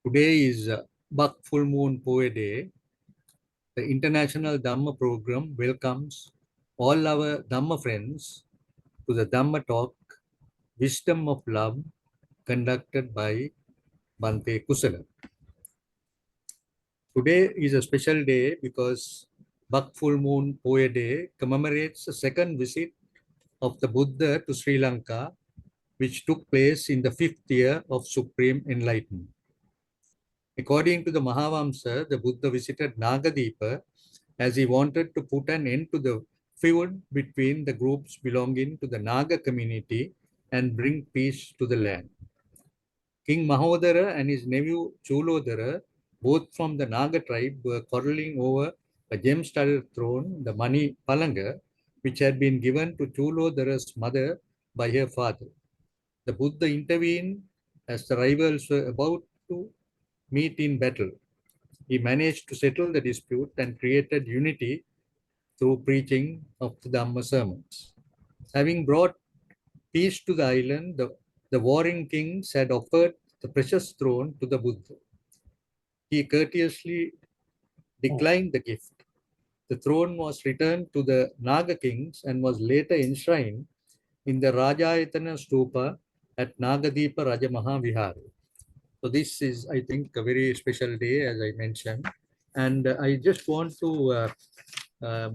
Today is Buck Full Moon Poya Day. The International Dhamma program welcomes all our Dhamma friends to the Dhamma talk, Wisdom of Love, conducted by Bante Kusala. Today is a special day because Buck Full Moon Poya Day commemorates the second visit of the Buddha to Sri Lanka, which took place in the 5th year of Supreme Enlightenment. According to the Mahavamsa, the Buddha visited Nagadeepa as he wanted to put an end to the feud between the groups belonging to the Naga community and bring peace to the land. King Mahodara and his nephew Chulodara, both from the Naga tribe, were quarreling over a gem-studded throne, the Mani Palanga, which had been given to Chulodara's mother by her father. The Buddha intervened as the rivals were about to meet in battle. He managed to settle the dispute and created unity through preaching of the Dhamma sermons. Having brought peace to the island, the warring kings had offered the precious throne to the Buddha. He courteously declined the gift. The throne was returned to the Naga kings and was later enshrined in the Rajayatana Stupa at Nagadeepa Rajamaha Vihar. So this is, I think, a very special day, as I mentioned. And I just want to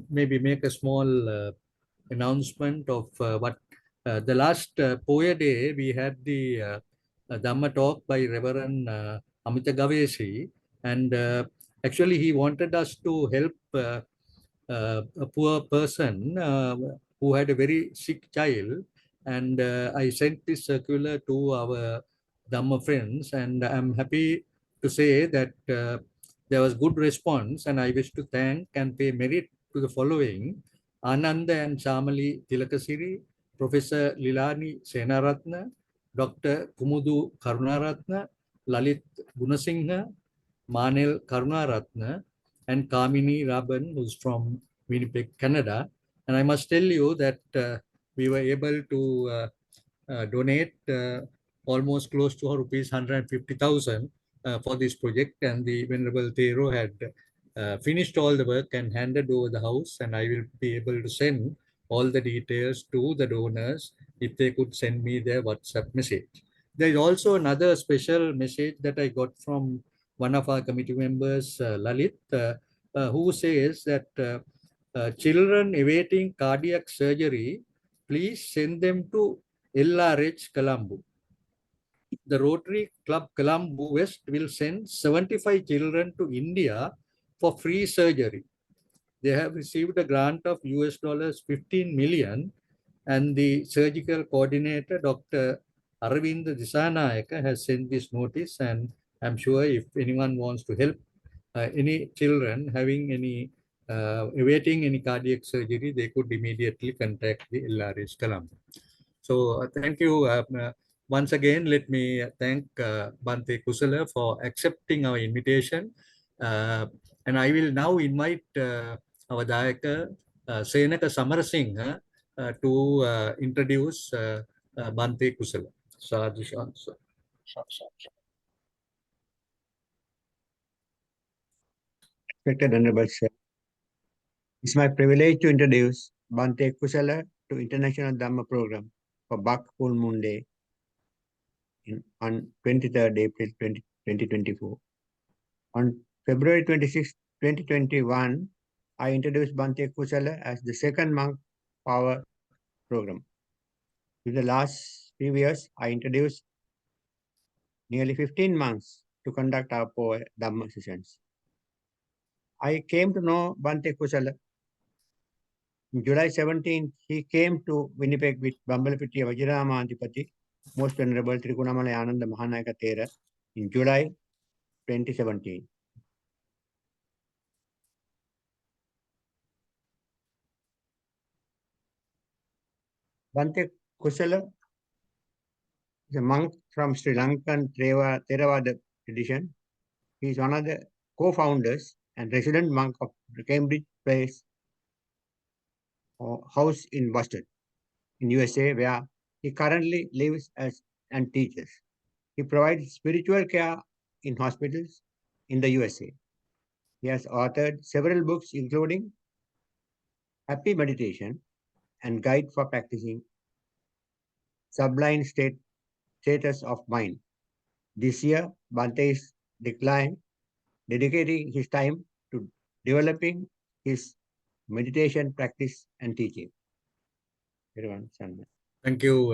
maybe make a small announcement of what the last Poya Day, we had the Dhamma talk by Reverend Amita Gavesi. And actually, he wanted us to help a poor person who had a very sick child. And I sent this circular to our Dhamma friends, and I'm happy to say that there was good response, and I wish to thank and pay merit to the following: Ananda and Shamali Tilakasiri, Professor Lilani Senaratna, Dr. Kumudu Karunaratna, Lalit Gunasinghe, Manel Karunaratna, and Kamini Raban, who's from Winnipeg, Canada. And I must tell you that we were able to donate almost close to rupees 150,000 for this project. And the Venerable Thero had finished all the work and handed over the house. And I will be able to send all the details to the donors if they could send me their WhatsApp message. There is also another special message that I got from one of our committee members, Lalit, who says that children awaiting cardiac surgery, please send them to LRH Colombo. The Rotary Club Colombo West will send 75 children to India for free surgery. They have received a grant of US dollars 15 million, and the surgical coordinator, Dr. Aravind Disanayaka, has sent this notice. And I'm sure if anyone wants to help any children having any awaiting any cardiac surgery, they could immediately contact the LRS Colombo. So thank you. Once again, let me thank Bante Kusala for accepting our invitation. And I will now invite our Dayaka, Senaka Samarasinghe, to introduce Bante Kusala. Sadhu, sadhu. Respected Honorable Sir, it's my privilege to introduce Bante Kusala to International Dhamma Program for Buck Full Moon Day on 23rd April 2024. On February 26, 2021, I introduced Bante Kusala as the second monk power program. In the last few years, I introduced nearly 15 months to conduct our Poya Dhamma sessions. I came to know Bante Kusala on July 17th. He came to Winnipeg with Bambalapitiya Vajirama Adipati, Most Venerable Trikunamalai Ananda Mahanayaka Thera, in July 2017. Bante Kusala is a monk from Sri Lankan Theravada tradition. He is one of the co-founders and resident monk of the Cambridge Place house in Boston, in USA, where he currently lives and teaches. He provides spiritual care in hospitals in the USA. He has authored several books, including Happy Meditation and Guide for Practicing Sublime Status of Mind. This year, Bhante is dedicating his time to developing his meditation practice and teaching. Everyone, Shanna. Thank you,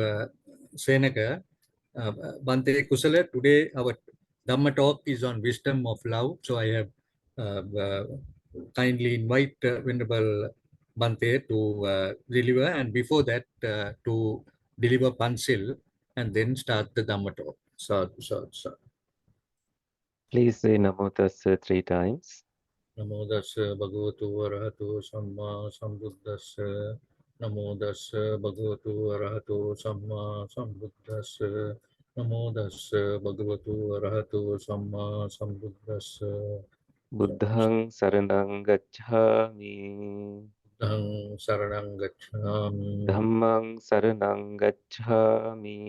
Senaka. Bante Kusala, today our Dhamma talk is on wisdom of love. So I have kindly invite Venerable Bante to deliver, and before that to deliver Pansil, and then start the Dhamma talk. Sadhu, sadhu, sadhu. Please say Namo Tassa 3 times. Namo Dassa Bhagavato Arahato Samma Sambuddhassa. Namo Dassa Bhagavato Arahato Samma Sambuddhassa. Namo Dassa Bhagavato Arahato Samma Sambuddhassa. Buddhang Saranang Gacchami. Buddhang Saranang Gacchami. Dhammang Saranang Gacchami.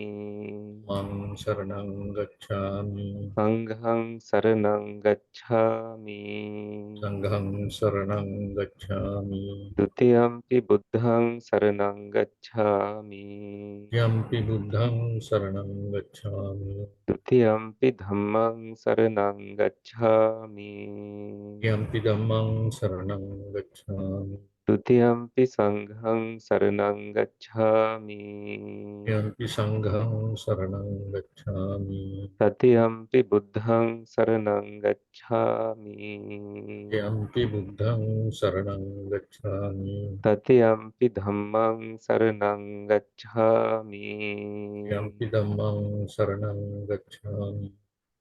Dhammang Saranang Gacchami. Sanghang Saranang Gacchami. Sanghang Saranang Gacchami. Dutiyampi Buddhang Saranang Gacchami. Yampi Buddhang Saranang Gacchami. Dutiyampi Dhammang Saranang Gacchami. Yampi Dhammang Saranang Gacchami. Dutiyampi Sanghang Saranang Gacchami. Yampi Sanghang Saranang Gacchami. Tatiyampi Buddhang Saranang Gacchami. Yampi Buddhang Saranang Gacchami. Tatiyampi Dhammang Saranang Gacchami. Yampi Dhammang Saranang Gacchami.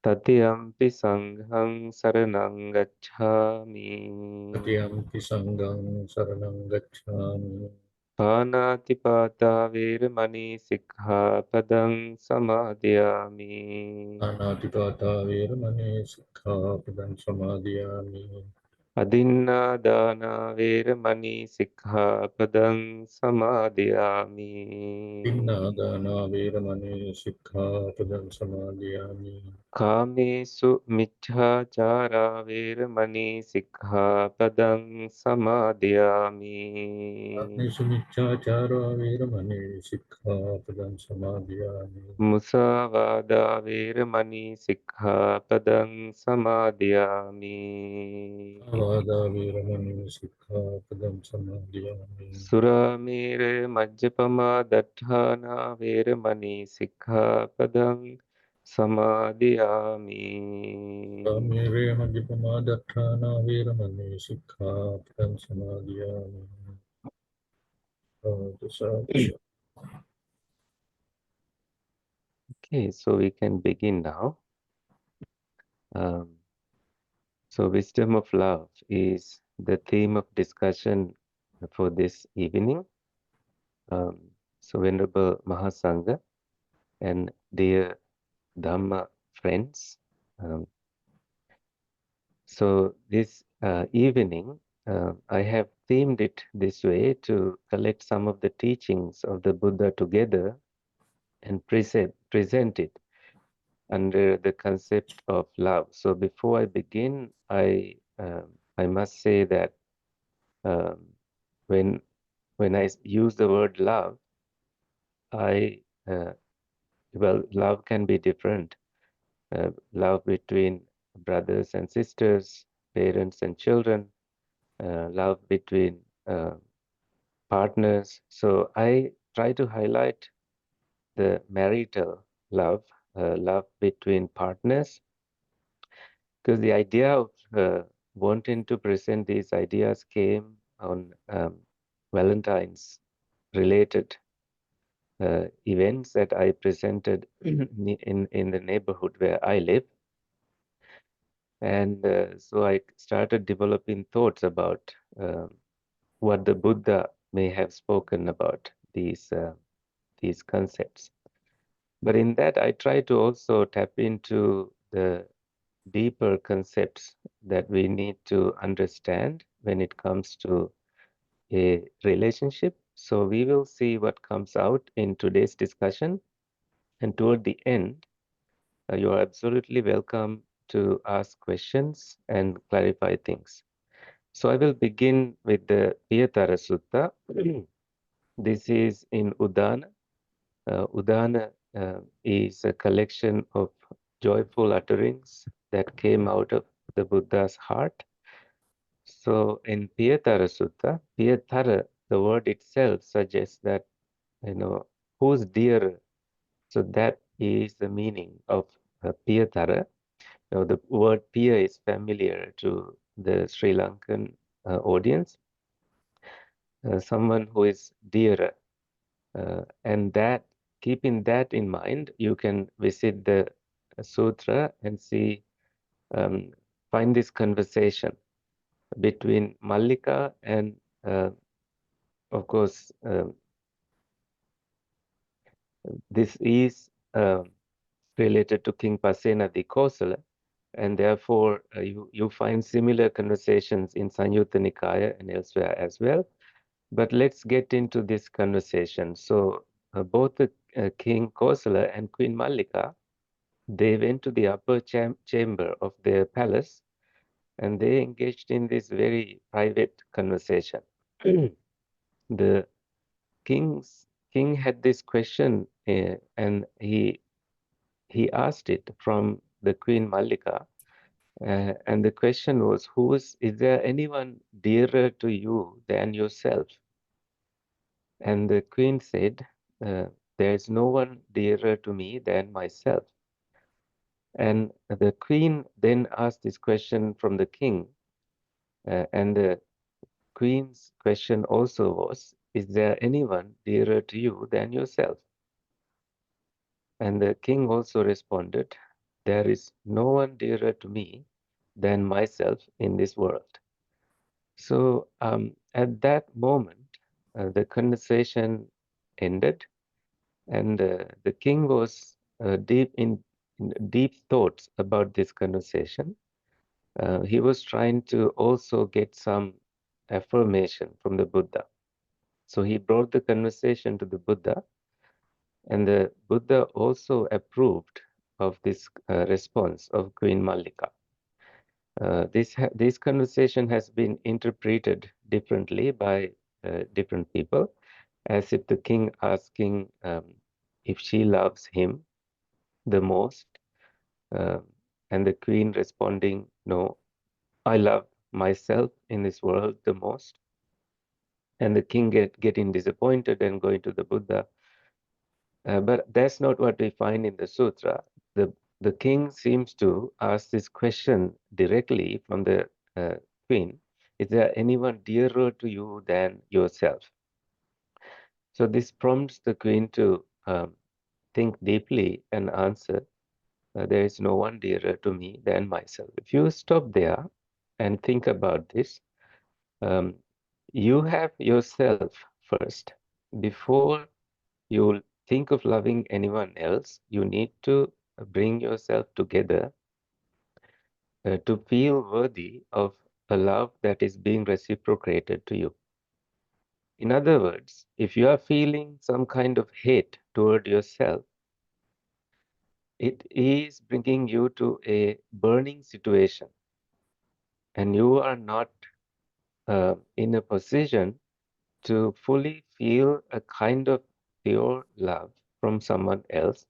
Tatiyampi Sanghang Saranang Gacchami. Yampi Sanghang Saranang Gacchami. Pānātipātā vīramani sikkhapadang samadhiyāmi. Anatipata Veramani Sikkhapadam Samadhiyami. Adinādāna vīramani sikkhapadang samadhiyāmi. Dinnādāna Veramani Sikkhapadam Samadhiyami. Kāmesu miccācārā vīramani sikkhapadang samadhiyāmi. Agnisumicchācāra Veramani Sikkhapadam Samadhiyami. Musāvādā vīramani sikkhapadang samadhiyāmi. Avāda Veramani Sikkhapadam Samadhiyami. Suramīre majjapamā daṭṭhānā vīramani sikkhapadang samadhiyāmi. Samire Majjapamadattana Veramani Sikkhapadam Samadhiyami. Sadhu, sadhu, sadhu. Okay, so we can begin now. So wisdom of love is the theme of discussion for this evening. So Venerable Mahasangha and dear Dhamma friends, so this evening I have themed it this way to collect some of the teachings of the Buddha together and present it under the concept of love. So before I begin, I must say that when I use the word love, love can be different. Love between brothers and sisters, parents and children, love between partners. So I try to highlight the marital love, love between partners, because the idea of wanting to present these ideas came on Valentine's related events that I presented in the neighborhood where I live. And so I started developing thoughts about what the Buddha may have spoken about these concepts. But in that, I try to also tap into the deeper concepts that we need to understand when it comes to a relationship. So we will see what comes out in today's discussion. And toward the end, you are absolutely welcome to ask questions and clarify things. So I will begin with the Piyatara Sutta. This is in Udana. Udana is a collection of joyful utterings that came out of the Buddha's heart. So in Piyatara Sutta, Piyatara, the word itself suggests that, who's dear. So that is the meaning of Piyatara. The word Piya is familiar to the Sri Lankan audience, someone who is dearer. And that, keeping that in mind, you can visit the sutra and see, find this conversation between Mallika and, of course, this is related to King Pasena the Kosala, and therefore you find similar conversations in Sanyutta Nikaya and elsewhere as well. But let's get into this conversation. So both the King Kosala and Queen Mallika, they went to the upper chamber of their palace and they engaged in this very private conversation. The king had this question and he asked it from the Queen Mallika. And the question was, is there anyone dearer to you than yourself? And the queen said, there is no one dearer to me than myself. And the queen then asked this question from the king. And the queen's question also was, is there anyone dearer to you than yourself? And the king also responded, there is no one dearer to me than myself in this world. So at that moment, the conversation ended, and the king was in deep thoughts about this conversation. He was trying to also get some affirmation from the Buddha. So he brought the conversation to the Buddha, and the Buddha also approved of this response of Queen Mallika. This conversation has been interpreted differently by different people, as if the king asking if she loves him the most, uh, and the queen responding, no, I love myself in this world the most, and the king getting disappointed and going to the Buddha. But that's not what we find in the sutra. The king seems to ask this question directly from the queen. Is there anyone dearer to you than yourself? So this prompts the queen to think deeply and answer, there is no one dearer to me than myself. If you stop there and think about this, you have yourself first. Before you think of loving anyone else, you need to bring yourself together to feel worthy of a love that is being reciprocated to you. In other words, if you are feeling some kind of hate toward yourself, it is bringing you to a burning situation, and you are not in a position to fully feel a kind of pure love from someone else,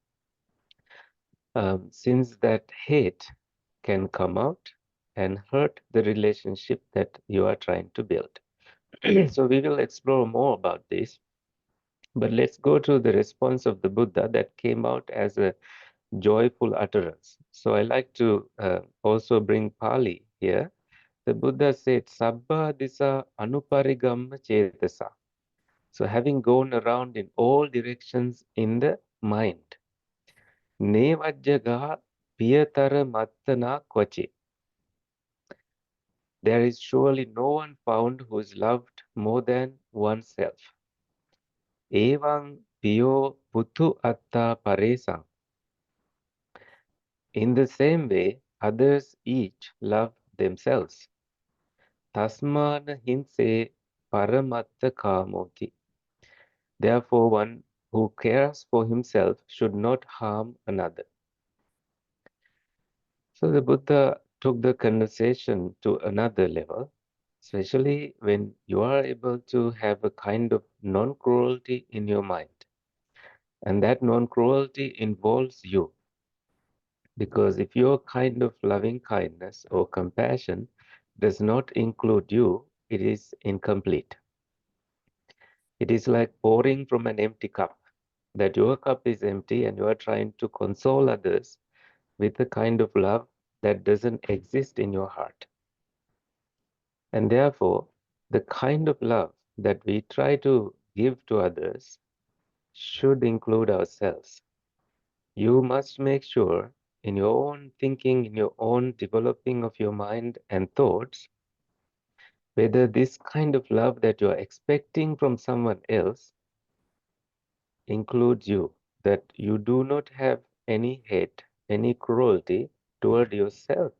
since that hate can come out and hurt the relationship that you are trying to build. So we will explore more about this, but let's go to the response of the Buddha that came out as a joyful utterance. So I like to also bring Pali here. The Buddha said, Sabba disa anuparigamma chetasa. So having gone around in all directions in the mind. Nevajjaga piyatara mattana kvachi. There is surely no one found who is loved more than oneself. Evang piyo putu atta paresang. In the same way, others each love themselves. Tasmana hinse paramatta kamoti. Therefore, one who cares for himself should not harm another. So the Buddha took the conversation to another level, especially when you are able to have a kind of non-cruelty in your mind. And that non-cruelty involves you. Because if your kind of loving kindness or compassion does not include you, it is incomplete. It is like pouring from an empty cup, that your cup is empty and you are trying to console others with a kind of love that doesn't exist in your heart. And therefore, the kind of love that we try to give to others should include ourselves. You must make sure in your own thinking, in your own developing of your mind and thoughts, whether this kind of love that you're expecting from someone else includes you, that you do not have any hate, any cruelty toward yourself,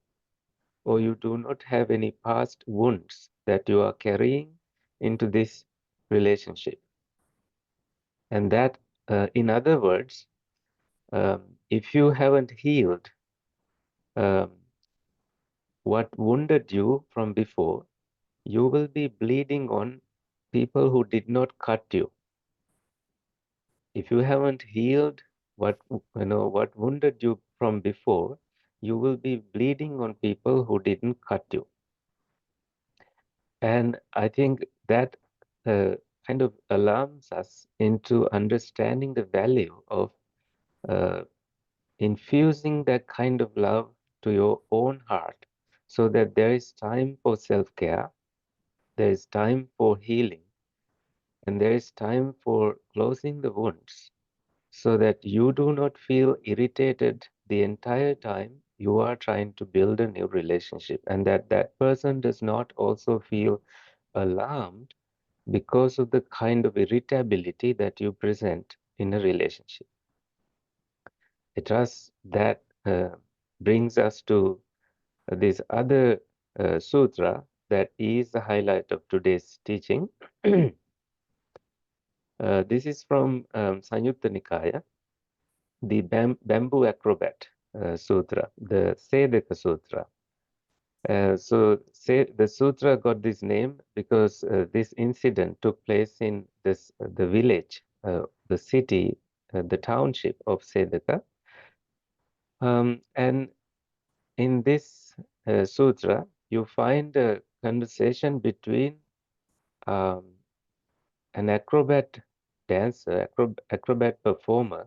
or you do not have any past wounds that you are carrying into this relationship. And that, in other words, if you haven't healed um, what wounded you from before, you will be bleeding on people who did not cut you. If you haven't healed what wounded you from before, you will be bleeding on people who didn't cut you. And I think that kind of alarms us into understanding the value of uh, infusing that kind of love to your own heart, so that there is time for self-care, there is time for healing, and there is time for closing the wounds, so that you do not feel irritated the entire time you are trying to build a new relationship, and that that person does not also feel alarmed because of the kind of irritability that you present in a relationship. I trust that brings us to this other sutra that is the highlight of today's teaching. This is from Sanyutta Nikaya, the bamboo acrobat sutra, the Sedaka Sutra. The sutra got this name because this incident took place in the village, the city, the township of Sedaka. And in this sutra, you find a conversation between um, an acrobat dancer, acrobat performer,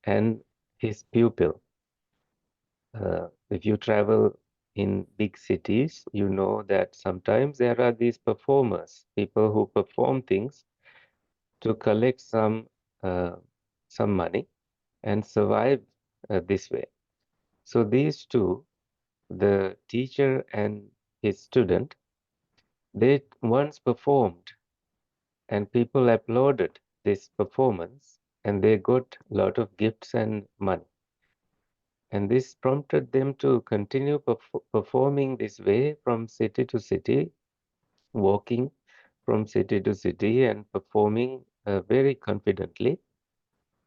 and his pupil. If you travel in big cities, you know that sometimes there are these performers, people who perform things to collect uh, some money and survive this way. So these two, the teacher and his student, they once performed, and people applauded this performance, and they got a lot of gifts and money. And this prompted them to continue performing this way from city to city, walking from city to city and performing very confidently.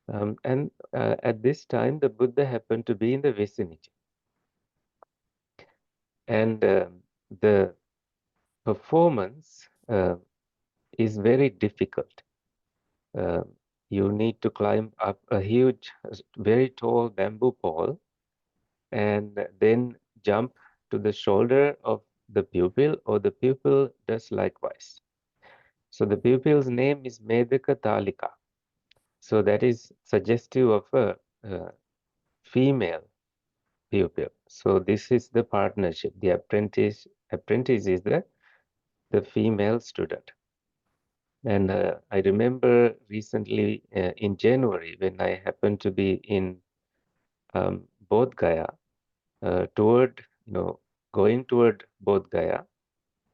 And at this time, the Buddha happened to be in the vicinity. And the performance is very difficult. Uh, you need to climb up a huge, very tall bamboo pole and then jump to the shoulder of the pupil, or the pupil does likewise. So the pupil's name is Medaka Talika. So that is suggestive of a female pupil. So this is the partnership. The apprentice is the female student. And I remember recently in January when I happened to be in Bodh Gaya, going toward Bodh Gaya,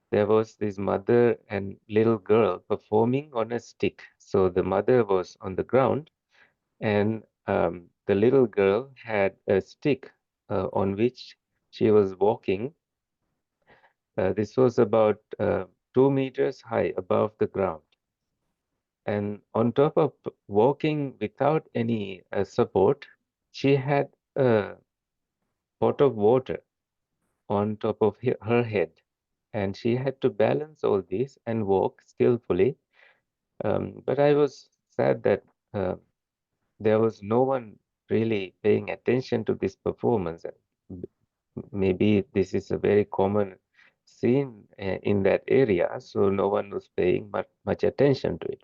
there was this mother and little girl performing on a stick. So the mother was on the ground, and the little girl had a stick on which she was walking. This was about 2 meters high above the ground. And on top of walking without any support, she had a pot of water on top of her head, and she had to balance all this and walk skillfully. But I was sad that there was no one really paying attention to this performance. Maybe this is a very common scene in that area, so no one was paying much attention to it.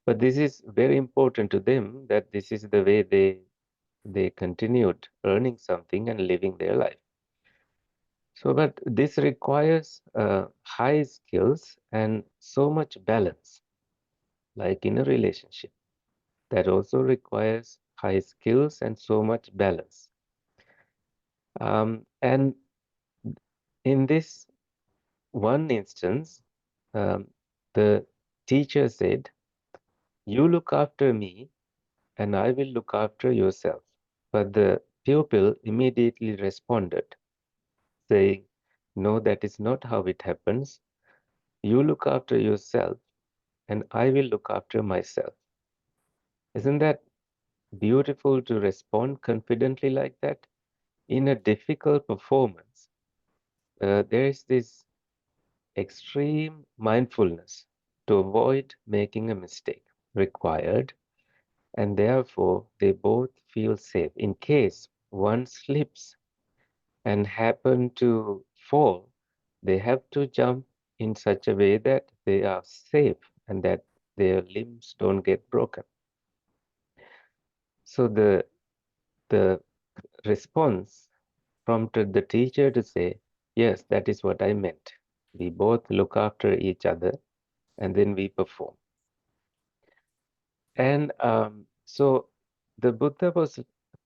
But this is very important to them, that this is the way they continued earning something and living their life. So, but this requires high skills and so much balance, like in a relationship. That also requires high skills and so much balance. And in this one instance, the teacher said, "You look after me, and I will look after yourself." But the pupil immediately responded, saying, "No, that is not how it happens. You look after yourself, and I will look after myself." Isn't that beautiful to respond confidently like that? In a difficult performance, there is this extreme mindfulness to avoid making a mistake required, and therefore they both feel safe. In case one slips and happen to fall, they have to jump in such a way that they are safe and that their limbs don't get broken. So the response prompted the teacher to say, "Yes, that is what I meant. We both look after each other and then we perform." And so the Buddha was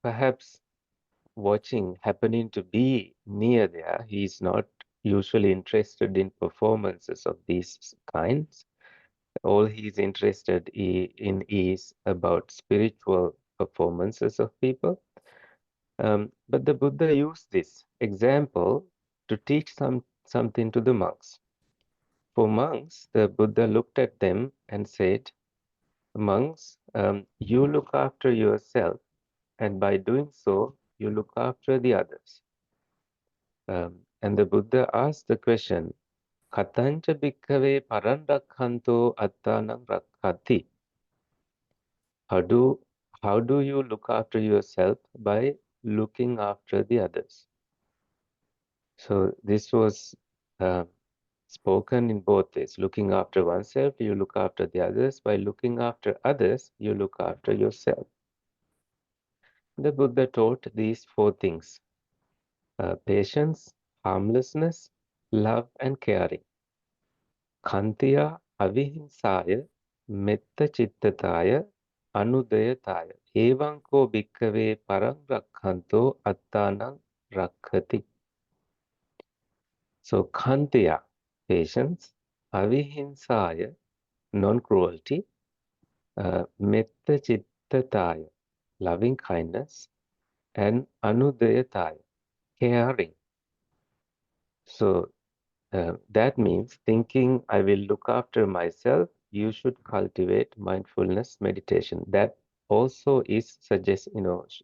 perhaps watching, happening to be near there. He is not usually interested in performances of these kinds. All he is interested in is about spiritual performances of people. But the Buddha used this example to teach something to the monks. For monks, the Buddha looked at them and said, "Monks, you look after yourself, and by doing so, you look after the others." And the Buddha asked the question, "Katancha bhikkhave paranrakhanto attanam rakhati." How do how do you look after yourself? By looking after the others. So this was spoken in both ways. Looking after oneself, you look after the others. By looking after others, you look after yourself. The Buddha taught these four things: patience, harmlessness, love, and caring. Khantiya avihinsaya metta chittataya anudayataya evam ko bhikkhave parang rakkhanto attanam rakkhati. So khantiya, patience, avihinsaya, non-cruelty, metta chittataya, loving kindness, and anudayataya, caring. So that means thinking I will look after myself, you should cultivate mindfulness meditation. That also is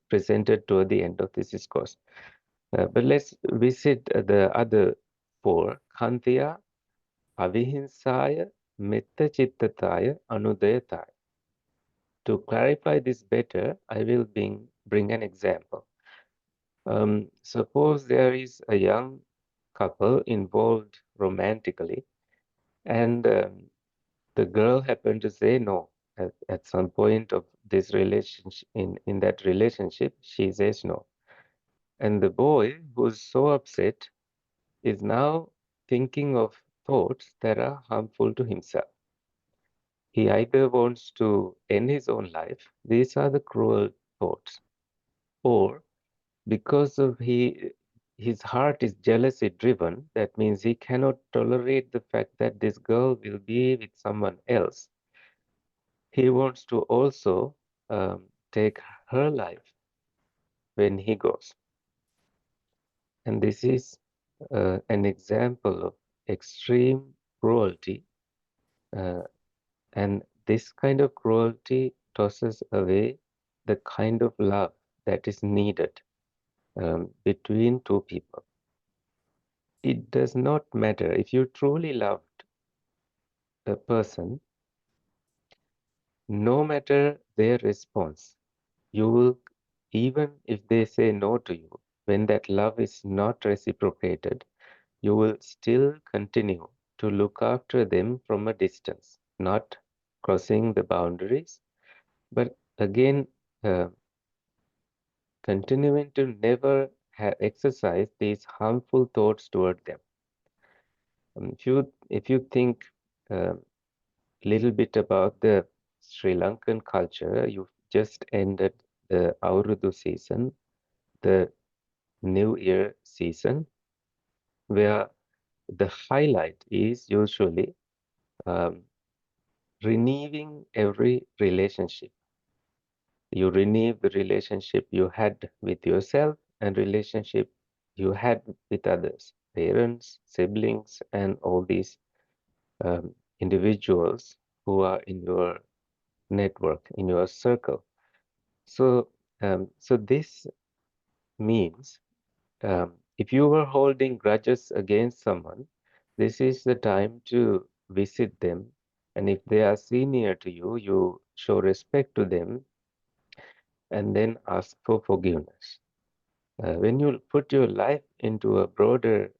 presented toward the end of this discourse. But let's visit the other four: Khantiya, Avihinsaya, Metta Chittataya, Anudayataya. To clarify this better, I will bring an example. Suppose there is a young couple involved romantically, and the girl happened to say no at some point of this relationship. In that relationship, she says no, and the boy, who's so upset, is now thinking of thoughts that are harmful to himself. He either wants to end his own life, these are the cruel thoughts, or because of his heart is jealousy driven, that means he cannot tolerate the fact that this girl will be with someone else. He wants to also take her life when he goes. And this is an example of extreme cruelty. And this kind of cruelty tosses away the kind of love that is needed between two people. It does not matter if you truly loved a person, no matter their response, you will, even if they say no to you, when that love is not reciprocated, you will still continue to look after them from a distance, not crossing the boundaries, but again, continuing to never exercise these harmful thoughts toward them. If you think a little bit about the Sri Lankan culture, you've just ended the Aurudu season, the New Year season, where the highlight is usually um, renewing every relationship. You renew the relationship you had with yourself and relationship you had with others, parents, siblings, and all these individuals who are in your network, in your circle. So, so this means if you were holding grudges against someone, this is the time to visit them. And if they are senior to you, you show respect to them and then ask for forgiveness. When you put your life into a broader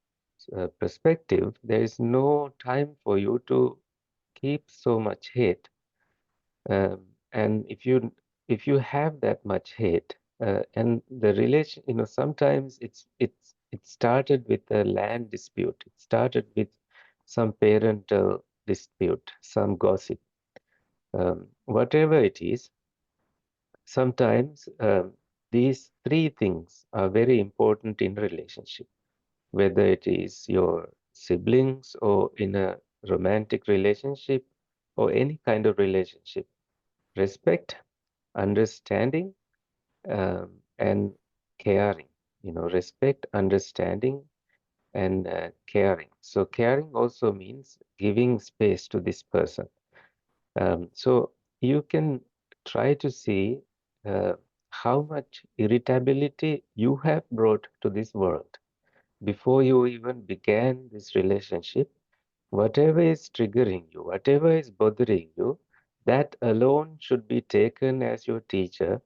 perspective, there is no time for you to keep so much hate. And if you have that much hate, and the relation, sometimes it started with a land dispute. It started with some parental dispute, some gossip, whatever it is. Sometimes these three things are very important in relationship, whether it is your siblings or in a romantic relationship or any kind of relationship. Respect, understanding, and caring. Respect, understanding, and caring. So caring also means giving space to this person. So you can try to see how much irritability you have brought to this world before you even began this relationship. Whatever is triggering you, whatever is bothering you, that alone should be taken as your teacher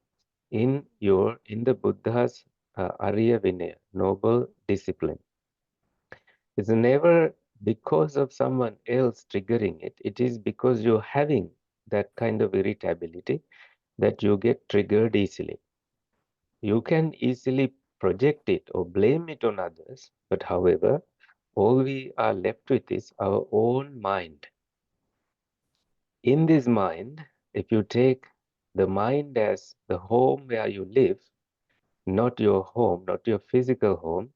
in the Buddha's Arya Vinaya, noble discipline. It's never because of someone else triggering it. It is because you're having that kind of irritability that you get triggered easily. You can easily project it or blame it on others, but however, all we are left with is our own mind. In this mind, if you take the mind as the home where you live, not your home, not your physical home,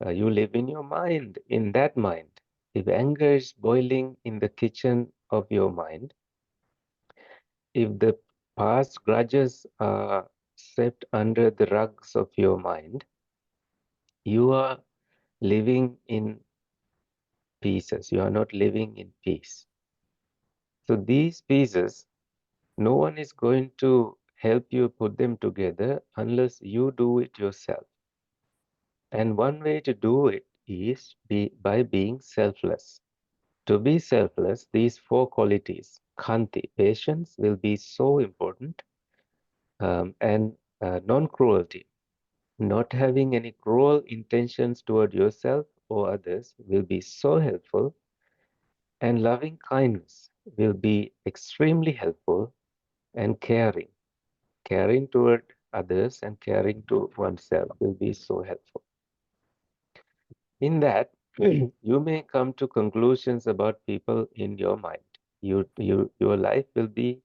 you live in your mind, in that mind. If anger is boiling in the kitchen of your mind, if the past grudges are swept under the rugs of your mind, you are living in pieces. You are not living in peace. So these pieces, no one is going to help you put them together unless you do it yourself. And one way to do it is by being selfless. To be selfless, these four qualities, khanti, patience, will be so important, and non-cruelty, not having any cruel intentions toward yourself or others will be so helpful, and loving kindness will be extremely helpful, and caring toward others and caring to oneself will be so helpful. In that, you may come to conclusions about people in your mind. Your life will be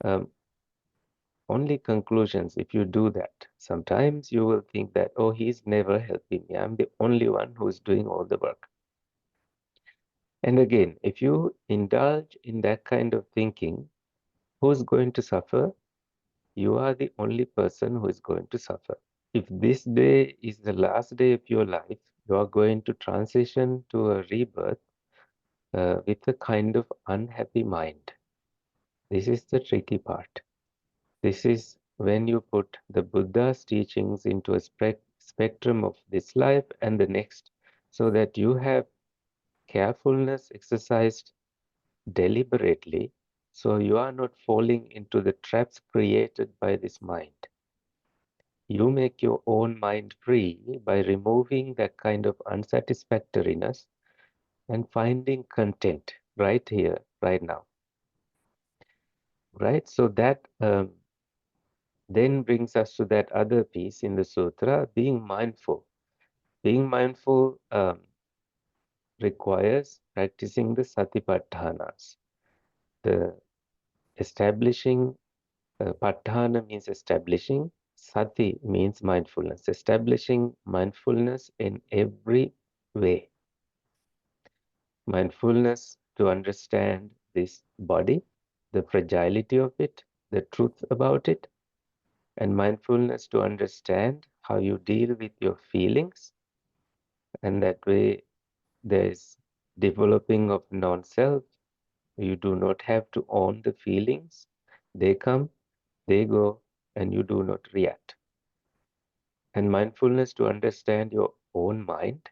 um, only conclusions if you do that. Sometimes you will think that, oh, he's never helping me. I'm the only one who's doing all the work. And again, if you indulge in that kind of thinking, who's going to suffer? You are the only person who is going to suffer. If this day is the last day of your life, you are going to transition to a rebirth with a kind of unhappy mind. This is the tricky part. This is when you put the Buddha's teachings into a spectrum of this life and the next, so that you have carefulness exercised deliberately, so you are not falling into the traps created by this mind. You make your own mind free by removing that kind of unsatisfactoriness and finding content right here, right now. Right? So that then brings us to that other piece in the sutra, being mindful. Being mindful requires practicing the satipatthānas. The establishing, patthāna means establishing, sati means mindfulness, establishing mindfulness in every way. Mindfulness to understand this body, the fragility of it, the truth about it, and mindfulness to understand how you deal with your feelings. And that way, there is developing of non-self. You do not have to own the feelings. They come, they go, and you do not react. And mindfulness to understand your own mind,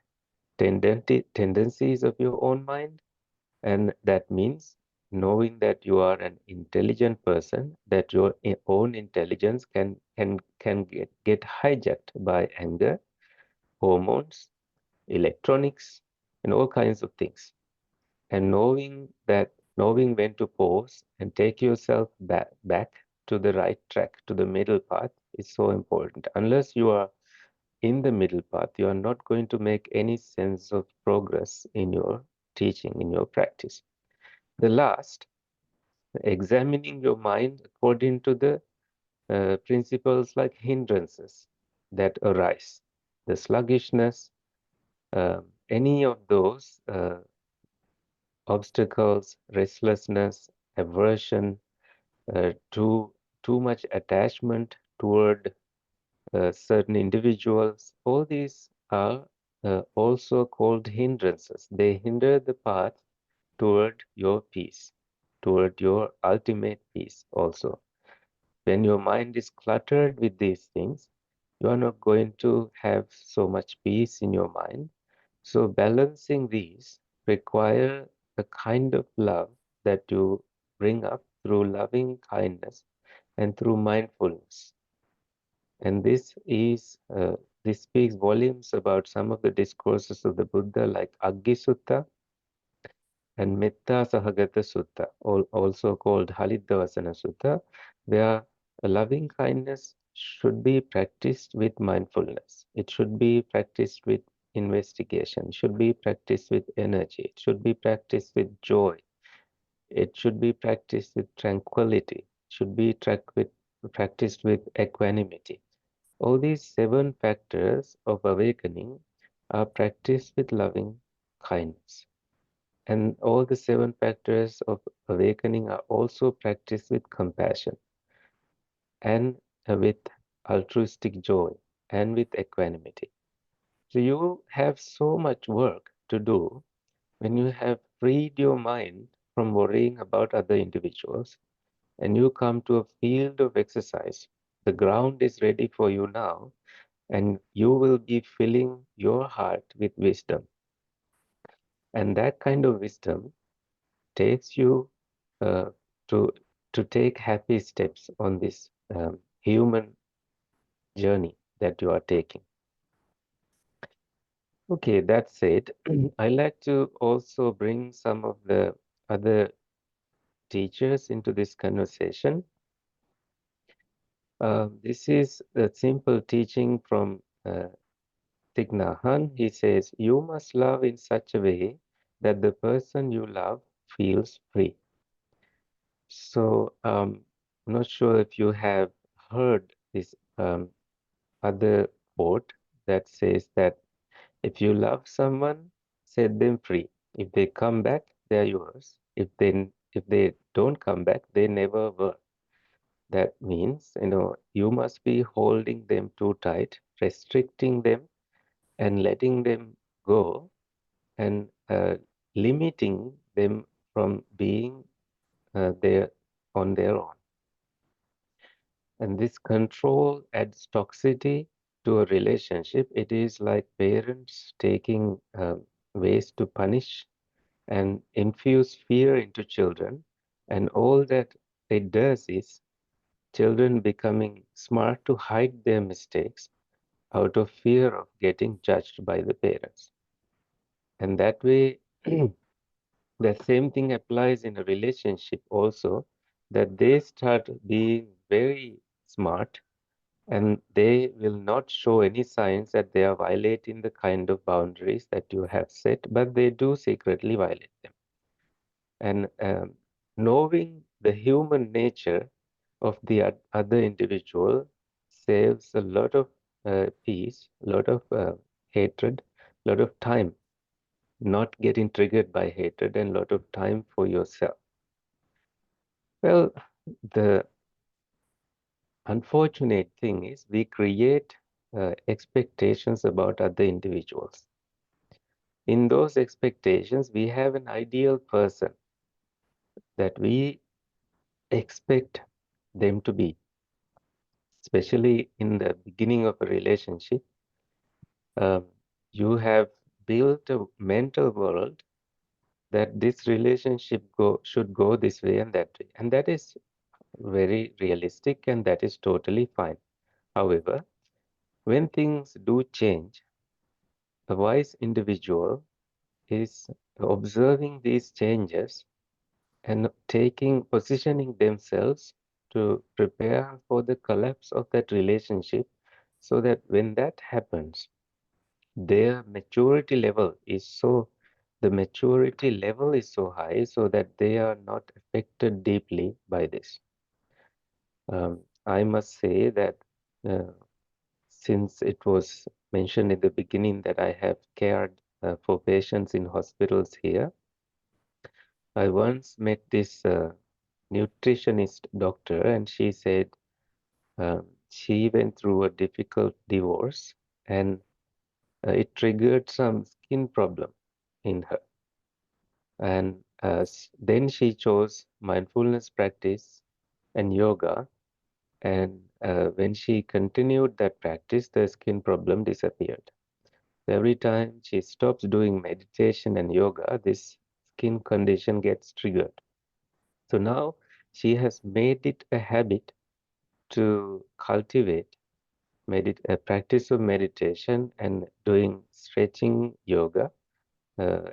tendencies of your own mind. And that means knowing that you are an intelligent person, that your own intelligence can get hijacked by anger, hormones, electronics, and all kinds of things. And knowing when to pause and take yourself back to the right track, to the middle path, is so important. Unless you are in the middle path, you are not going to make any sense of progress in your teaching, in your practice. The last, examining your mind according to the principles like hindrances that arise, the sluggishness, any of those obstacles, restlessness, aversion, too much attachment toward certain individuals, all these are also called hindrances. They hinder the path toward your peace, toward your ultimate peace also. When your mind is cluttered with these things, you are not going to have so much peace in your mind. So balancing these require a kind of love that you bring up through loving kindness and through mindfulness. And this speaks volumes about some of the discourses of the Buddha, like Aggi Sutta and Metta Sahagata Sutta, also called Haliddavasana Sutta, where a loving kindness should be practiced with mindfulness. It should be practiced with investigation. It should be practiced with energy. It should be practiced with joy. It should be practiced with tranquility. It should be practiced with equanimity. All these 7 factors of awakening are practiced with loving kindness. And all the 7 factors of awakening are also practiced with compassion and with altruistic joy and with equanimity. So you have so much work to do when you have freed your mind from worrying about other individuals and you come to a field of exercise. The ground is ready for you now, and you will be filling your heart with wisdom. And that kind of wisdom takes you uh, to take happy steps on this human journey that you are taking. Okay, that said, I like to also bring some of the other teachers into this conversation. This is a simple teaching from Thich Nhat Hanh. He says, you must love in such a way that the person you love feels free. So I'm not sure if you have heard this other quote that says that if you love someone, set them free. If they come back, they're yours. If they don't come back, they never were. That means, you must be holding them too tight, restricting them and letting them go, and limiting them from being there on their own. And this control adds toxicity to a relationship, it is like parents taking ways to punish and infuse fear into children. And all that it does is children becoming smart to hide their mistakes out of fear of getting judged by the parents. And that way, the same thing applies in a relationship also, that they start being very smart and they will not show any signs that they are violating the kind of boundaries that you have set, but they do secretly violate them. And knowing the human nature of the other individual saves a lot of peace, a lot of hatred, a lot of time, not getting triggered by hatred, and a lot of time for yourself. Well, the unfortunate thing is we create expectations about other individuals. In those expectations, we have an ideal person that we expect them to be, especially in the beginning of a relationship. Um, you have built a mental world that this relationship should go this way and that way, and that is very realistic and that is totally fine. However, when things do change, a wise individual is observing these changes and positioning themselves to prepare for the collapse of that relationship so that when that happens, their maturity level is so, the maturity level is so high so that they are not affected deeply by this. I must say that uh, since it was mentioned in the beginning that I have cared for patients in hospitals here, I once met this nutritionist doctor, and she said she went through a difficult divorce and it triggered some skin problem in her. And then she chose mindfulness practice and yoga. And when she continued that practice, the skin problem disappeared. Every time she stops doing meditation and yoga, this skin condition gets triggered. So now she has made it a habit to cultivate a practice of meditation and doing stretching yoga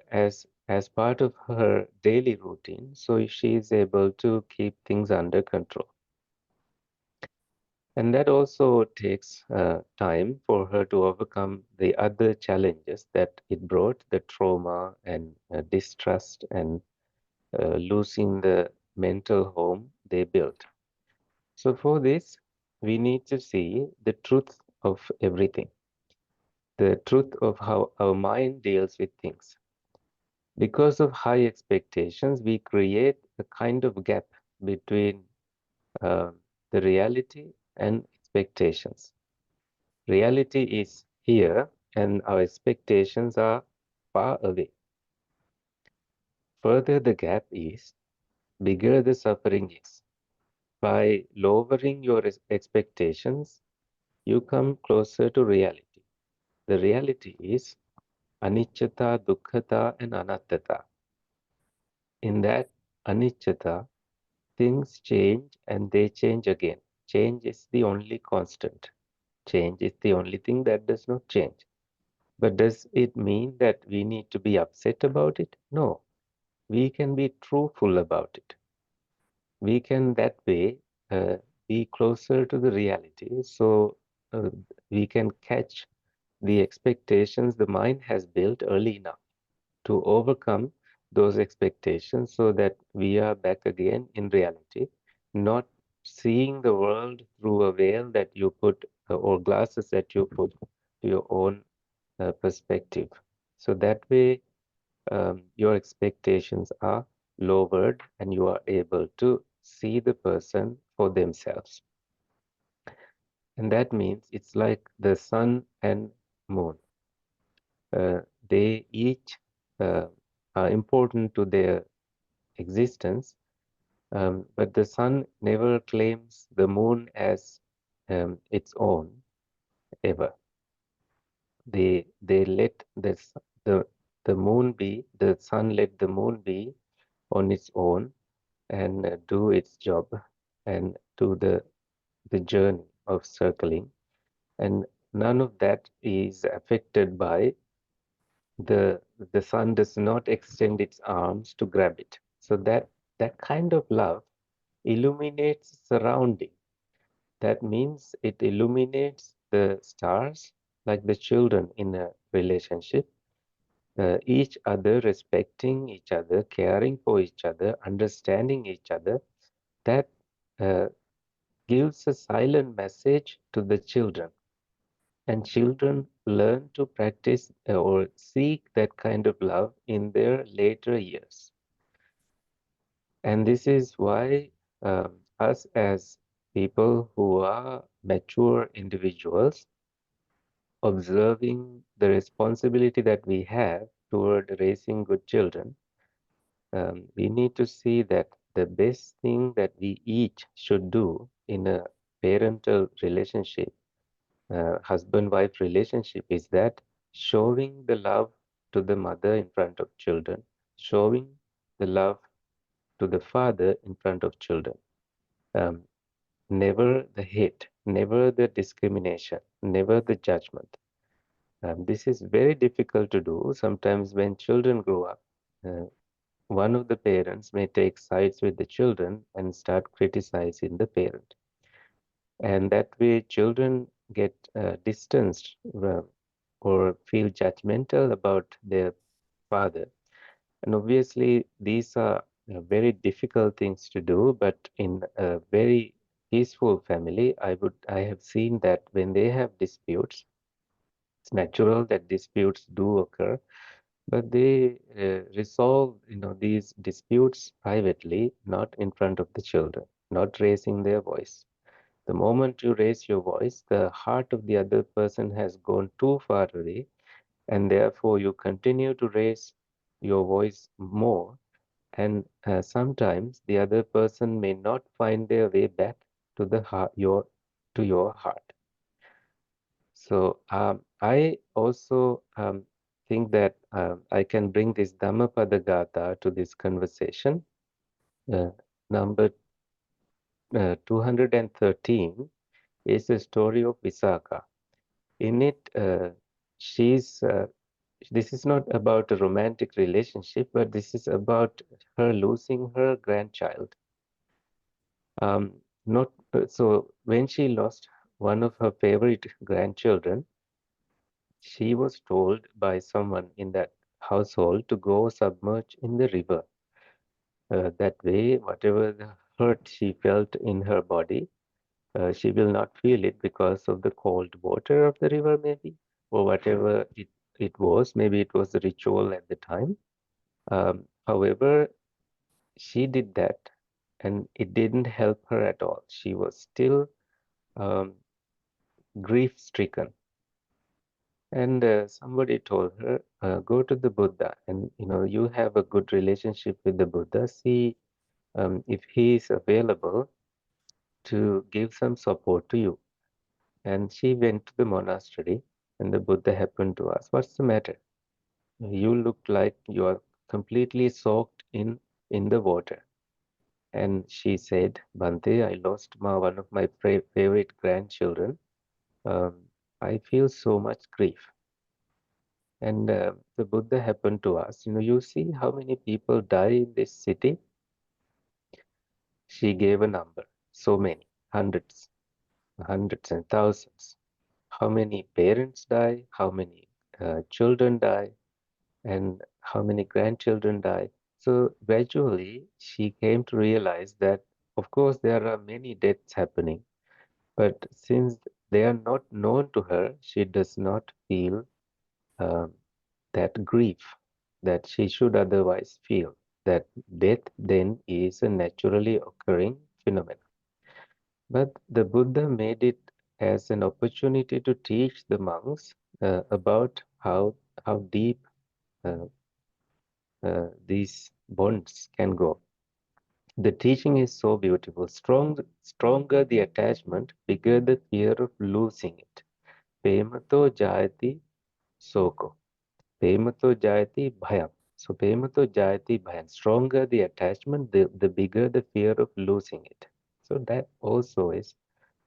as part of her daily routine, so she is able to keep things under control. And that also takes time for her to overcome the other challenges that it brought, the trauma and distrust and losing the mental home they built. So for this, we need to see the truth of everything, the truth of how our mind deals with things. Because of high expectations, we create a kind of gap between uh, the reality and expectations. Reality is here, and our expectations are far away. Further the gap is, bigger the suffering is. By lowering your expectations, you come closer to reality. The reality is anicchata, dukkhata, and anattata. In that anicchata, things change and they change again. Change is the only constant. Change is the only thing that does not change. But does it mean that we need to be upset about it? No. We can be truthful about it. We can that way be closer to the reality so uh, we can catch the expectations the mind has built early enough to overcome those expectations so that we are back again in reality, not seeing the world through a veil that you put or glasses that you put to your own perspective. So that way, your expectations are lowered and you are able to see the person for themselves. And that means it's like the sun and moon. They each are important to their existence, but the sun never claims the moon as its own ever. they let the the moon be, the sun let the moon be on its own and do its job and do the journey of circling, and none of that is affected by the sun does not extend its arms to grab it. So that kind of love illuminates surrounding. That means it illuminates the stars like the children in a relationship, each other respecting each other, caring for each other, understanding each other. That uh, gives a silent message to the children. And children learn to practice or seek that kind of love in their later years. And this is why us as people who are mature individuals, observing the responsibility that we have toward raising good children, we need to see that the best thing that we each should do in a parental relationship, husband-wife relationship, is that showing the love to the mother in front of children, showing the love to the father in front of children. Um, Never the hate, never the discrimination, never the judgment. This is very difficult to do. Sometimes when children grow up, uh, one of the parents may take sides with the children and start criticizing the parent. And that way, children get distanced or feel judgmental about their father. And obviously, these are very difficult things to do, but in a very peaceful family, I have seen that when they have disputes, it's natural that disputes do occur, but they resolve, these disputes privately, not in front of the children, not raising their voice. The moment you raise your voice, the heart of the other person has gone too far away, and therefore you continue to raise your voice more. And sometimes the other person may not find their way back to the heart, to your heart. So I also think that I can bring this Dhammapada Gatha to this conversation. Uh, Number 213 is the story of Visakha. In it, she's this is not about a romantic relationship, but this is about her losing her grandchild. Not so when she lost one of her favorite grandchildren, she was told by someone in that household to go submerge in the river. That way, whatever the hurt she felt in her body, she will not feel it because of the cold water of the river, maybe, or whatever it was. Maybe it was the ritual at the time. However, she did that and it didn't help her at all. She was still um, grief stricken. And somebody told her, go to the Buddha, and you have a good relationship with the Buddha. See if he is available to give some support to you. And she went to the monastery, and the Buddha happened to ask, "What's the matter? You look like you are completely soaked in the water." And she said, "Bhante, I lost one of my favorite grandchildren. Um, I feel so much grief." And the Buddha happened to ask, you see how many people die in this city? She gave a number, so many, hundreds, hundreds and thousands. How many parents die? How many children die? And how many grandchildren die? So gradually, she came to realize that, of course, there are many deaths happening, but since they are not known to her, she does not feel um, that grief that she should otherwise feel. That death then is a naturally occurring phenomenon. But the Buddha made it as an opportunity to teach the monks about how deep uh, these bonds can go. The teaching is so beautiful. Stronger the attachment, bigger the fear of losing it. Premato jayati soko. Premato jayati bhayam. So premato jayati bhayam. Stronger the attachment, the bigger the fear of losing it. So that also is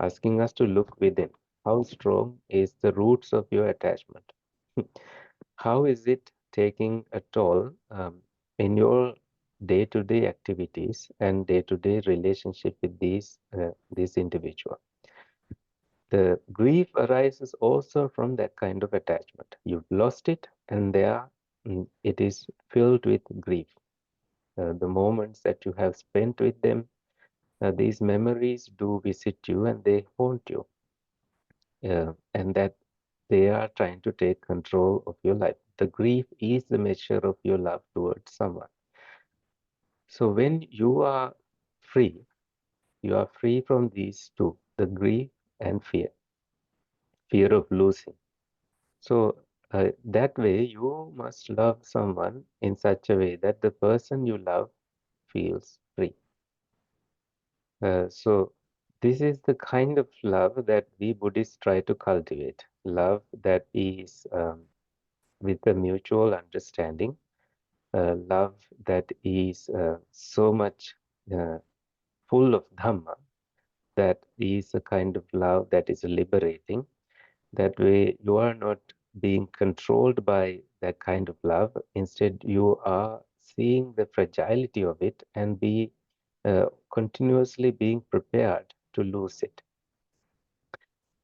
asking us to look within. How strong is the roots of your attachment? How is it taking a toll in your day-to-day activities and day-to-day relationship with this individual? The grief arises also from that kind of attachment. You've lost it, and it is filled with grief. The moments that you have spent with them, these memories do visit you and they haunt you, and that they are trying to take control of your life. The grief is the measure of your love towards someone. So when you are free from these two, the grief and fear of losing. So that way, you must love someone in such a way that the person you love feels free. So this is the kind of love that we Buddhists try to cultivate. Love that is with a mutual understanding. Love that is so much full of Dhamma. That is a kind of love that is liberating. That way, you are not being controlled by that kind of love. Instead, you are seeing the fragility of it and be continuously being prepared to lose it.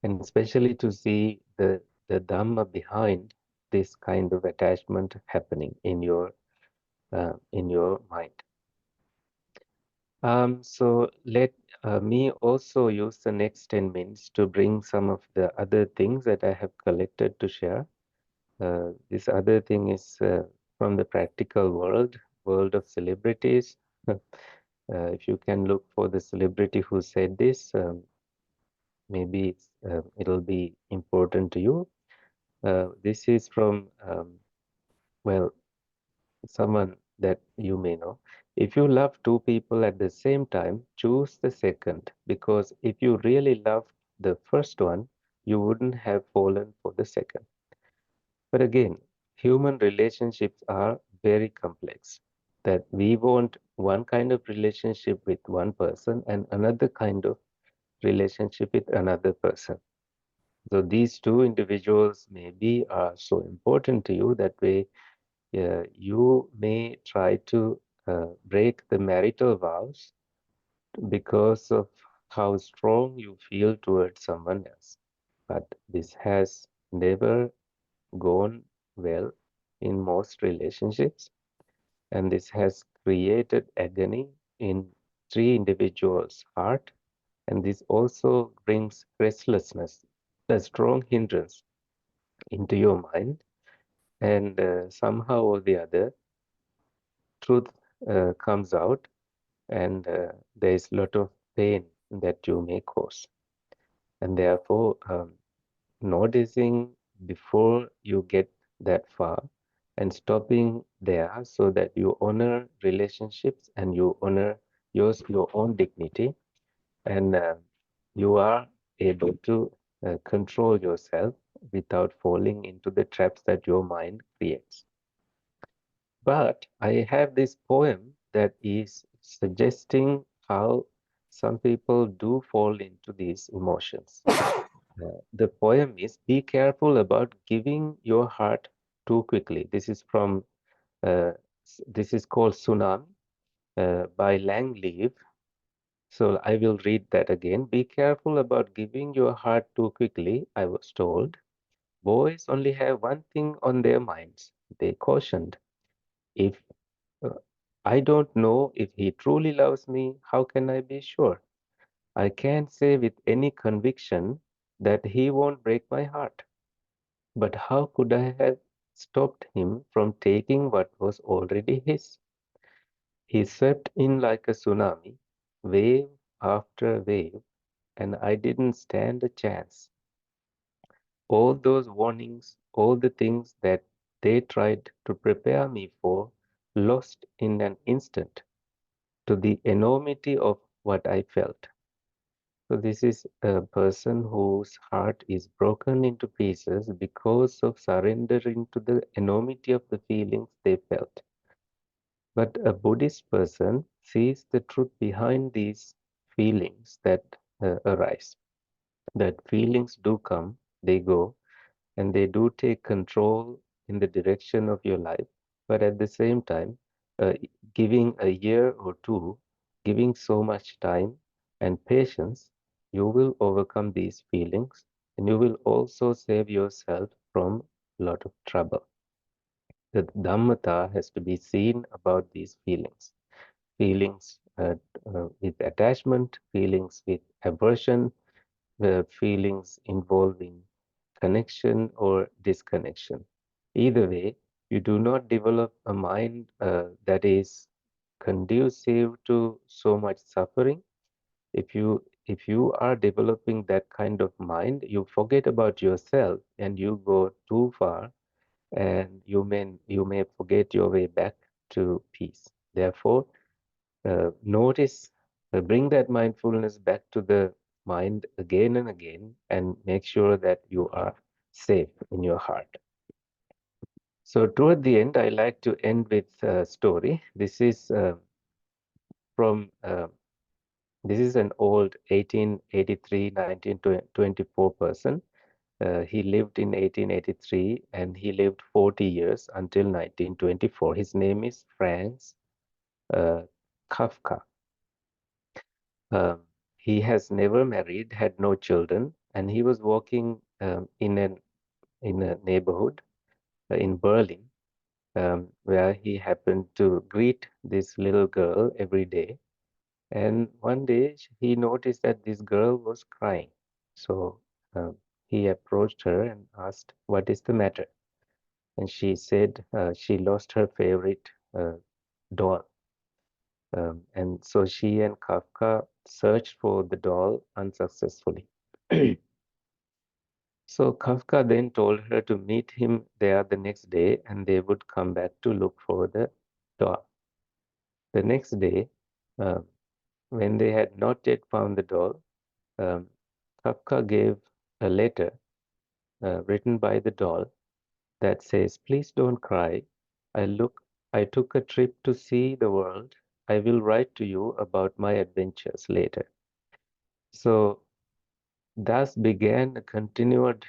And especially to see the Dhamma behind this kind of attachment happening in your mind. So let me also use the next 10 minutes to bring some of the other things that I have collected to share. This other thing is from the practical world of celebrities. If you can look for the celebrity who said this, maybe it'll be important to you. This is from, well, someone that you may know. If you love two people at the same time, choose the second, because if you really loved the first one, you wouldn't have fallen for the second. But again, human relationships are very complex. That we want one kind of relationship with one person and another kind of relationship with another person. So these two individuals maybe are so important to you that way you may try to break the marital vows because of how strong you feel towards someone else. But this has never gone well in most relationships, and this has created agony in three individuals' heart, and this also brings restlessness, a strong hindrance into your mind, and somehow or the other, truth comes out, and there is a lot of pain that you may cause. And therefore, noticing before you get that far and stopping there so that you honor relationships and you honor your own dignity, and you are able to control yourself without falling into the traps that your mind creates. But I have this poem that is suggesting how some people do fall into these emotions. The poem is, be careful about giving your heart too quickly. This is from, this is called Tsunami by Lang Leave. So I will read that again. Be careful about giving your heart too quickly, I was told. Boys only have one thing on their minds, they cautioned. If uh, I don't know if he truly loves me, how can I be sure? I can't say with any conviction that he won't break my heart. But how could I have stopped him from taking what was already his? He swept in like a tsunami, wave after wave, and I didn't stand a chance. All those warnings, all the things that they tried to prepare me for, lost in an instant to the enormity of what I felt. So this is a person whose heart is broken into pieces because of surrendering to the enormity of the feelings they felt. But a Buddhist person sees the truth behind these feelings that arise. That feelings do come, they go, and they do take control in the direction of your life. But at the same time, giving a year or two, giving so much time and patience, you will overcome these feelings and you will also save yourself from a lot of trouble. The Dhammata has to be seen about these feelings. Feelings with attachment, feelings with aversion, the feelings involving connection or disconnection. Either way, you do not develop a mind that is conducive to so much suffering. If you are developing that kind of mind, you forget about yourself and you go too far, and you may forget your way back to peace. Therefore, notice, bring that mindfulness back to the mind again and again, and make sure that you are safe in your heart. So toward the end, I like to end with a story. From this is an old 1883, 1924 person. He lived in 1883 and he lived 40 years until 1924. His name is Franz uh, Kafka. Um, he has never married, had no children, and he was walking in a neighborhood in Berlin, where he happened to greet this little girl every day. And one day he noticed that this girl was crying. So he approached her and asked, "What is the matter?" And she said she lost her favorite doll. And so she and Kafka searched for the doll unsuccessfully. So Kafka then told her to meet him there the next day and they would come back to look for the doll. The next day, um, when they had not yet found the doll, um, Kafka gave a letter written by the doll that says, "Please don't cry. I took a trip to see the world. I will write to you about my adventures later." So thus began a continued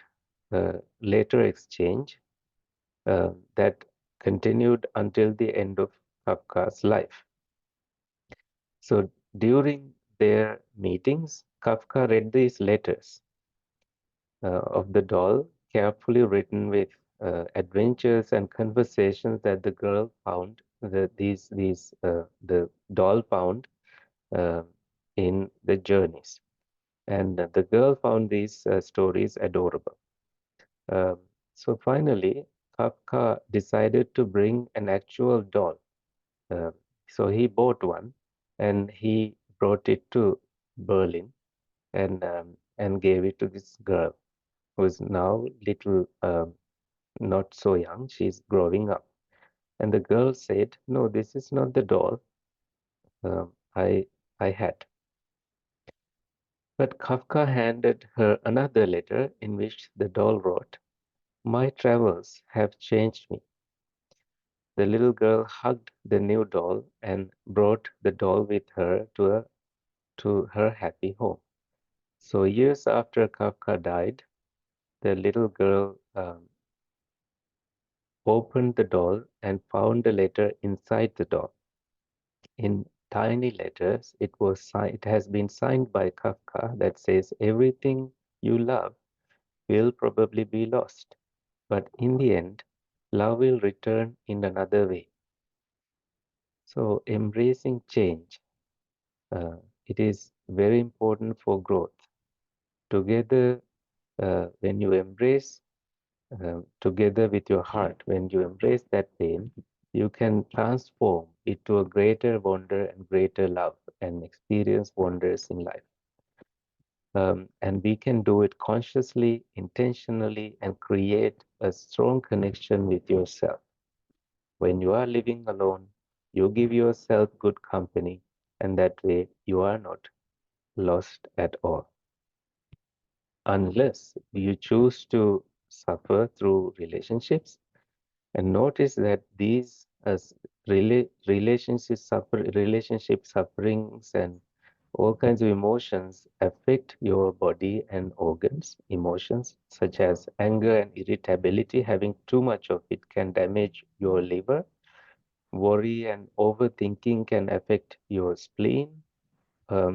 later exchange that continued until the end of Kafka's life. So during their meetings, Kafka read these letters of the doll, carefully written with adventures and conversations that the girl found, the doll found uh, in the journeys. And the girl found these stories adorable. Um, so finally, Kafka decided to bring an actual doll. Uh, so he bought one and he brought it to Berlin and gave it to this girl who is now little, not so young. She's growing up. And the girl said, "No, this is not the doll um, I I had." But Kafka handed her another letter in which the doll wrote, "My travels have changed me." The little girl hugged the new doll and brought the doll with her to her happy home. So years after Kafka died, the little girl opened the doll and found a letter inside the doll. In tiny letters, it has been signed by Kafka that says, "Everything you love will probably be lost, but in the end, love will return in another way." So embracing change, uh, it is very important for growth. Together, when you embrace, together with your heart, when you embrace that pain, you can transform it to a greater wonder and greater love and experience wonders in life. And we can do it consciously, intentionally, and create a strong connection with yourself. When you are living alone, you give yourself good company, and that way you are not lost at all, unless you choose to suffer through relationships. And notice that these as relationship sufferings and all kinds of emotions affect your body and organs. Emotions such as anger and irritability, having too much of it can damage your liver. Worry and overthinking can affect your spleen.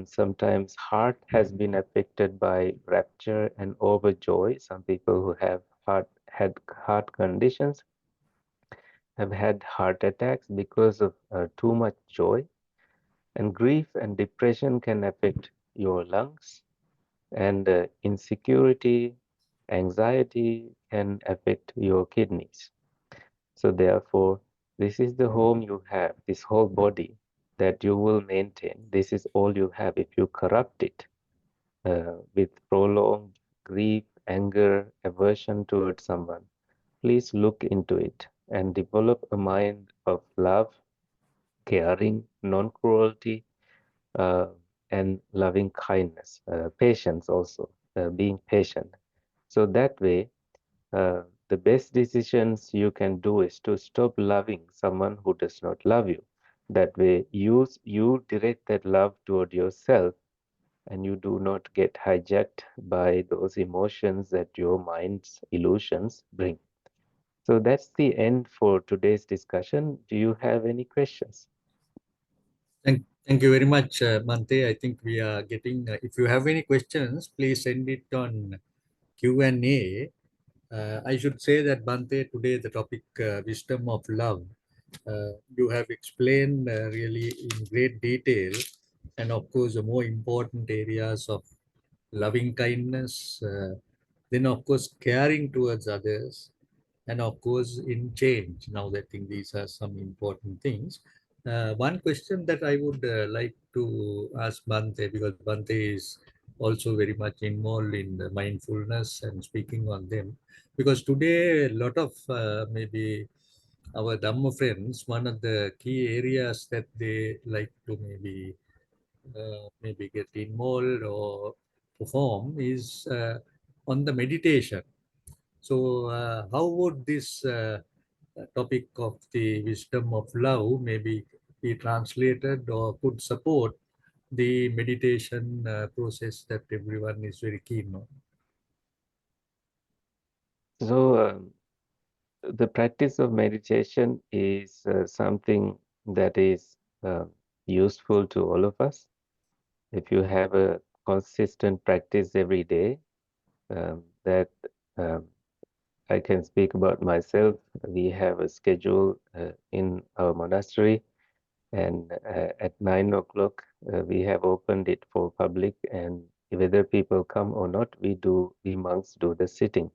Sometimes heart has been affected by rapture and overjoy. Some people who have had heart conditions have had heart attacks because of too much joy. And grief and depression can affect your lungs, and insecurity, anxiety can affect your kidneys. So, therefore, this is the home you have, this whole body that you will maintain. This is all you have. If you corrupt it with prolonged grief, anger, aversion towards someone, please look into it and develop a mind of love, caring, non cruelty, uh, and loving kindness, patience also, being patient. So that way, the best decisions you can do is to stop loving someone who does not love you. That way, you direct that love toward yourself, and you do not get hijacked by those emotions that your mind's illusions bring. So that's the end for today's discussion. Do you have any questions? Thank you very much, Mante. I think we are getting, if you have any questions, please send it on Q&A. I should say that, Bante, today the topic wisdom of love. You have explained really in great detail, and of course, the more important areas of loving kindness, then of course, caring towards others, and of course, in change. Now, I think these are some important things. One question that I would like to ask Bante, because Bante is also very much involved in the mindfulness and speaking on them, because today a lot of maybe our Dhamma friends, one of the key areas that they like to maybe get involved or perform is on the meditation. So, how would this topic of the wisdom of love maybe be translated or could support the meditation process that everyone is very keen on? So, the practice of meditation is something that is useful to all of us. If you have a consistent practice every day, that um, I can speak about myself. We have a schedule in our monastery, and at 9 o'clock we have opened it for public, and whether people come or not, we monks do the sitting,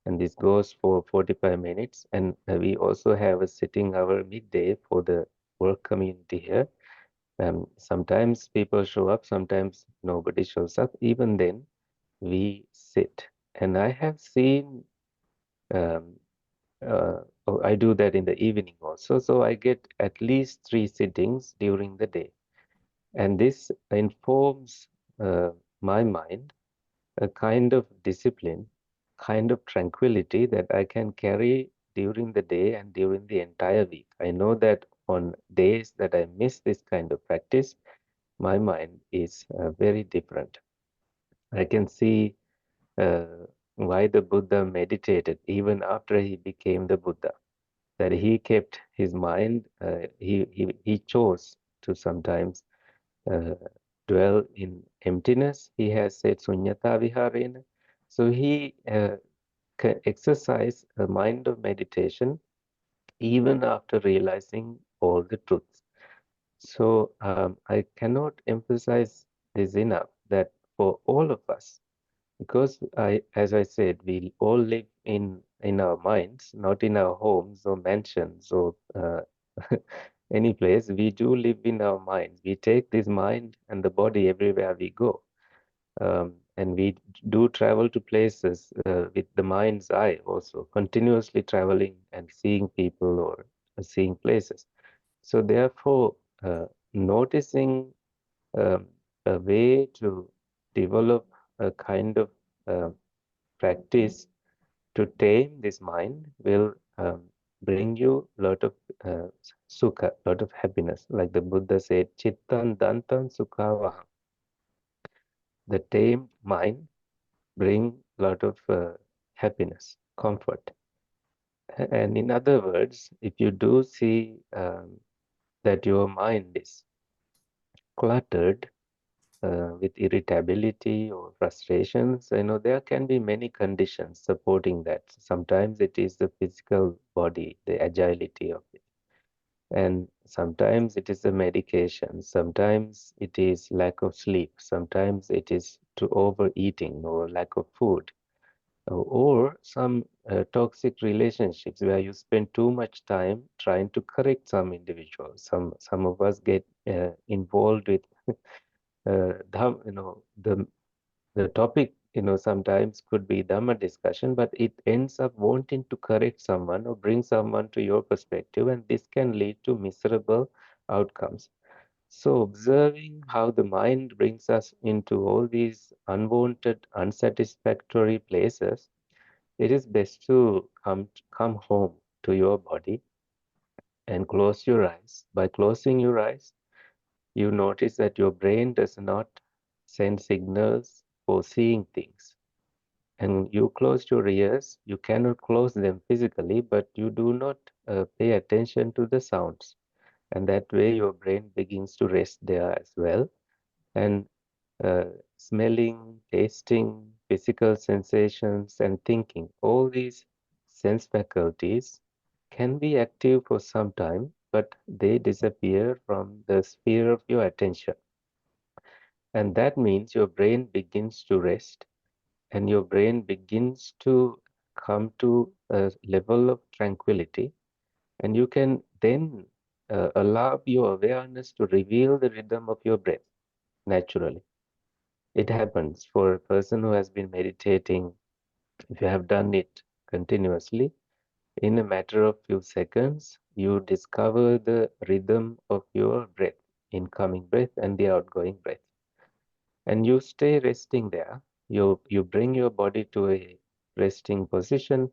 and this goes for 45 minutes. And we also have a sitting hour midday for the work community here. Sometimes people show up, sometimes nobody shows up. Even then, we sit. And I have seen, um, I do that in the evening also. So I get at least 3 sittings during the day. And this informs my mind a kind of discipline, kind of tranquility that I can carry during the day and during the entire week. I know that on days that I miss this kind of practice, my mind is very different. I can see uh, why the Buddha meditated even after he became the Buddha, that he kept his mind, he chose to sometimes uh, dwell in emptiness. He has said sunyata viharena. So he exercised a mind of meditation even after realizing all the truths. So I cannot emphasize this enough that for all of us, because as I said, we all live in our minds, not in our homes or mansions or any place. We do live in our minds. We take this mind and the body everywhere we go. And we do travel to places with the mind's eye also, continuously traveling and seeing people or seeing places. So therefore, noticing um, a way to develop a kind of practice to tame this mind will bring you a lot of sukha, a lot of happiness. Like the Buddha said, Chittan Dantan Sukhavaham. The tamed mind bring a lot of happiness, comfort. And in other words, if you do see that your mind is cluttered with irritability or frustrations, there can be many conditions supporting that. Sometimes it is the physical body, the agility of it. And sometimes it is the medication. Sometimes it is lack of sleep. Sometimes it is to overeating or lack of food. Or some toxic relationships where you spend too much time trying to correct some individuals. Some of us get involved with the topic, sometimes could be Dhamma discussion, but it ends up wanting to correct someone or bring someone to your perspective, and this can lead to miserable outcomes. So, observing how the mind brings us into all these unwanted, unsatisfactory places, it is best to come home to your body and close your eyes. By closing your eyes, you notice that your brain does not send signals for seeing things. And you close your ears, you cannot close them physically, but you do not pay attention to the sounds. And that way, your brain begins to rest there as well. And smelling, tasting, physical sensations, and thinking, all these sense faculties can be active for some time, but they disappear from the sphere of your attention. And that means your brain begins to rest and your brain begins to come to a level of tranquility. And you can then allow your awareness to reveal the rhythm of your breath naturally. It happens for a person who has been meditating, if you have done it continuously, in a matter of few seconds, you discover the rhythm of your breath, incoming breath and the outgoing breath. And you stay resting there. You bring your body to a resting position.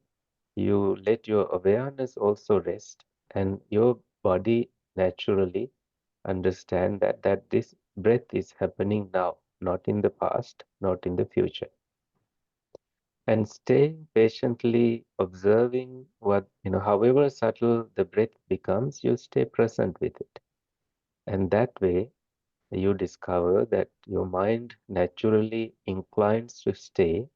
You let your awareness also rest, and your body naturally understand that this breath is happening now, not in the past, not in the future. And stay patiently observing what, however subtle the breath becomes, you stay present with it. And that way, you discover that your mind naturally inclines to stay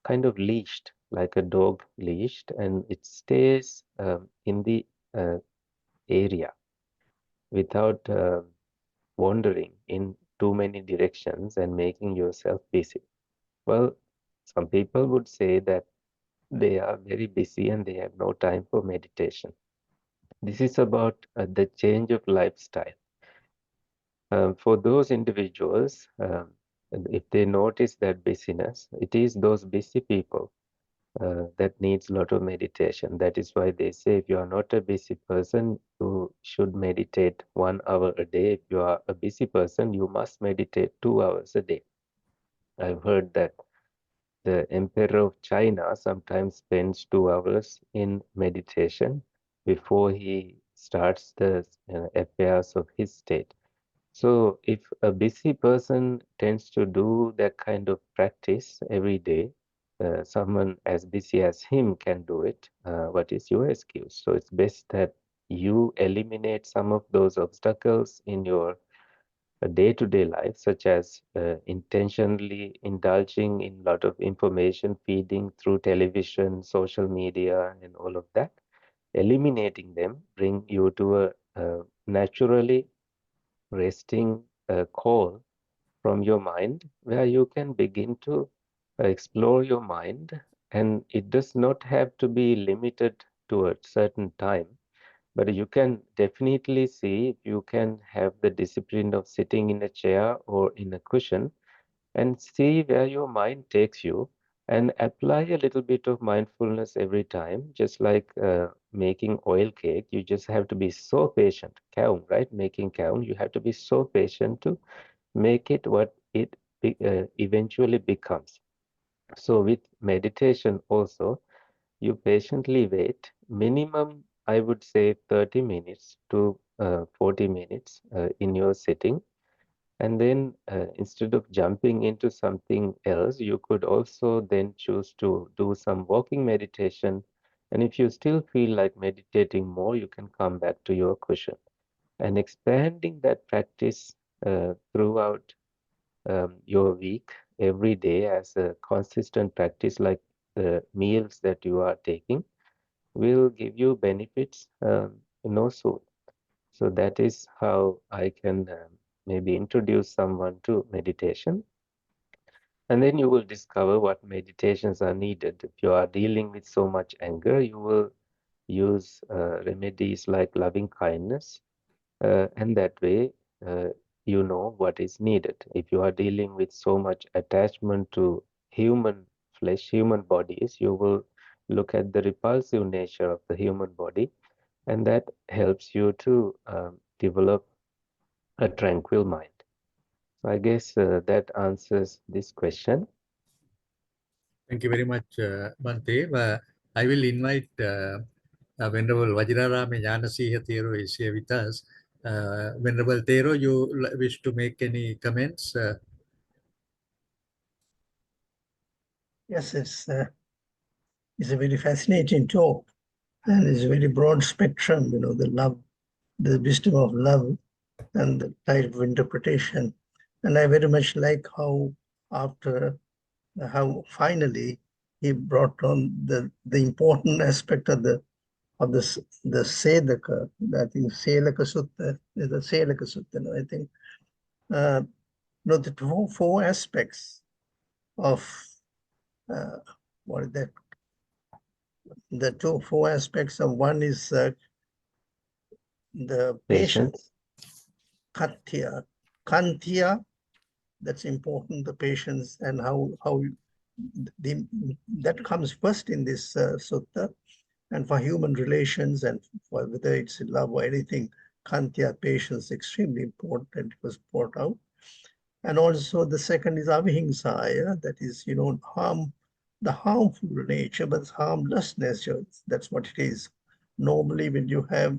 kind of leashed, like a dog leashed, and it stays in the uh, area without wandering in too many directions and making yourself busy. Well, some people would say that they are very busy and they have no time for meditation. This is about the change of lifestyle. For those individuals, if they notice that busyness, it is those busy people that needs a lot of meditation. That is why they say if you are not a busy person, you should meditate 1 hour a day. If you are a busy person, you must meditate 2 hours a day. I've heard that the emperor of China sometimes spends 2 hours in meditation before he starts the affairs of his state. So if a busy person tends to do that kind of practice every day, someone as busy as him can do it. What is your excuse? So it's best that you eliminate some of those obstacles in your day-to-day life, such as intentionally indulging in a lot of information feeding through television, social media, and all of that. Eliminating them bring you to a naturally resting call from your mind where you can begin to explore your mind, and it does not have to be limited to a certain time, but you can definitely see if you can have the discipline of sitting in a chair or in a cushion and see where your mind takes you and apply a little bit of mindfulness every time, just like making oil cake. You just have to be so patient. Kaung, right? Making kaung, you have to be so patient to make it what it eventually becomes. So with meditation also, you patiently wait, minimum, I would say 30 minutes to 40 minutes in your sitting. And then instead of jumping into something else, you could also then choose to do some walking meditation. And if you still feel like meditating more, you can come back to your cushion. And expanding that practice throughout your week, every day as a consistent practice, like the meals that you are taking, will give you benefits soon. So that is how I can maybe introduce someone to meditation. And then you will discover what meditations are needed. If you are dealing with so much anger, you will use remedies like loving kindness, and that way you know what is needed. If you are dealing with so much attachment to human flesh, human bodies, you will look at the repulsive nature of the human body, and that helps you to develop a tranquil mind. So I guess that answers this question. Thank you very much, Bante. I will invite Venerable Vajrarama Jnanasiha Thero is here with us. Venerable Thero, you wish to make any comments? Yes, it's a very fascinating talk, and it's a very broad spectrum, the love, the wisdom of love, and the type of interpretation. And I very much like how finally he brought on the important aspect of the Sedaka. I think Selaka Sutta is the Selaka Sutta. No, I think the four aspects of what is that? The four aspects of one is the patience, Kantya. Kantya, that's important, the patience, and how that comes first in this sutta. And for human relations and for whether it's love or anything, Kantya, patience, extremely important. It was brought out. And also the second is avihimsa, that is, the harmful nature, but harmless nature. That's what it is. Normally, when you have,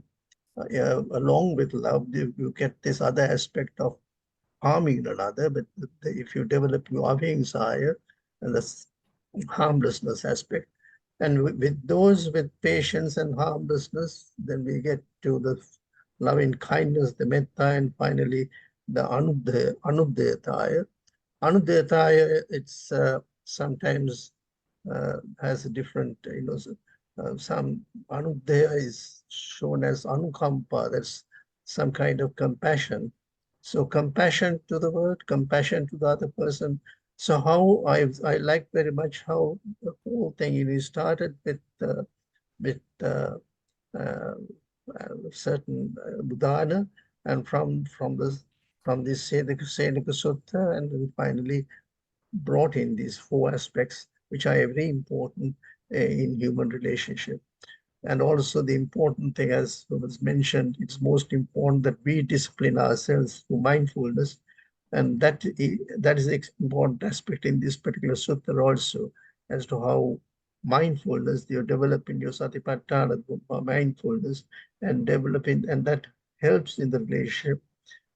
along with love, you get this other aspect of harming another. But if you develop your avihimsa, and the harmlessness aspect, and with those with patience and harmlessness, then we get to the loving kindness, the metta, and finally the anudayataya. Anudayataya, it's sometimes has a different, some anudaya is shown as anukampa, that's some kind of compassion. So compassion to the world, compassion to the other person. So how I like very much how the whole thing, started with uh, certain Budana, and from this Sedaka Sutta, and then finally brought in these four aspects, which are very important in human relationship. And also the important thing, as was mentioned, it's most important that we discipline ourselves through mindfulness. And that is the important aspect in this particular sutta also, as to how mindfulness, you're developing your satipatthana, mindfulness, and developing, and that helps in the relationship.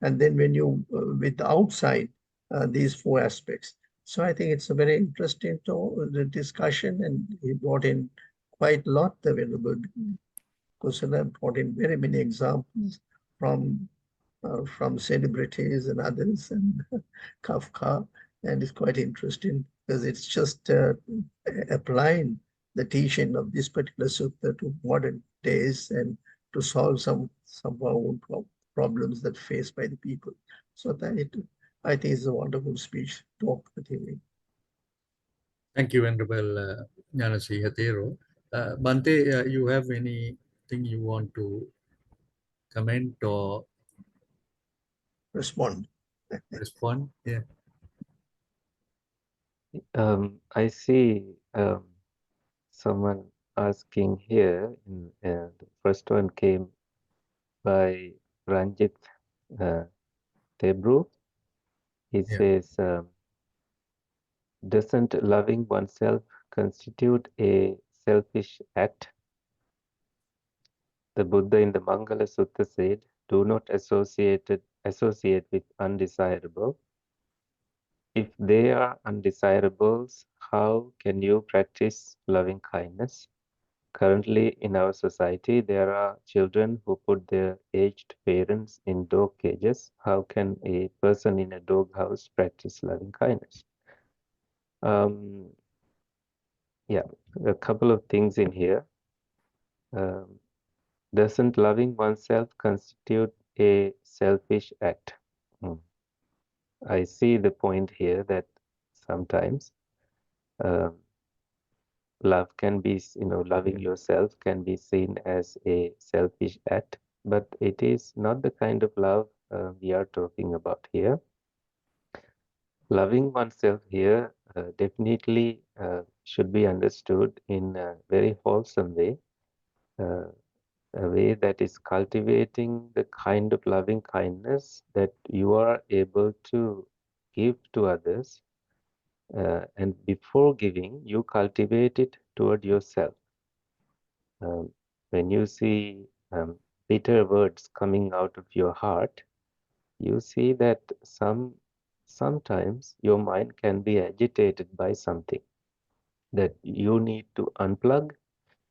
And then when you, with the outside, these four aspects. So I think it's a very interesting discussion, and he brought in quite a lot available. Kusala brought in very many examples from celebrities and others, and Kafka, and it's quite interesting because it's just applying the teaching of this particular sutta to modern days and to solve some of our own problems that faced by the people. So I think it's a wonderful speech talk that he made. Thank you, Venerable Jnanasiha Thero. Bante, you have anything you want to comment or Respond. respond? Yeah. I see someone asking here. The first one came by Ranjit Tebru. He Yeah. says, doesn't loving oneself constitute a selfish act? The Buddha in the Mangala Sutta said, do not associate with undesirable. If they are undesirables, how can you practice loving kindness? Currently, in our society, there are children who put their aged parents in dog cages. How can a person in a dog house practice loving kindness? Um, yeah, a couple of things in here. Um, doesn't loving oneself constitute a selfish act? Hmm. I see the point here that sometimes um, love can be, loving yourself can be seen as a selfish act, but it is not the kind of love we are talking about here. Loving oneself here definitely should be understood in a very wholesome way, uh, a way that is cultivating the kind of loving kindness that you are able to give to others. And before giving, you cultivate it toward yourself. When you see bitter words coming out of your heart, you see that sometimes your mind can be agitated by something that you need to unplug.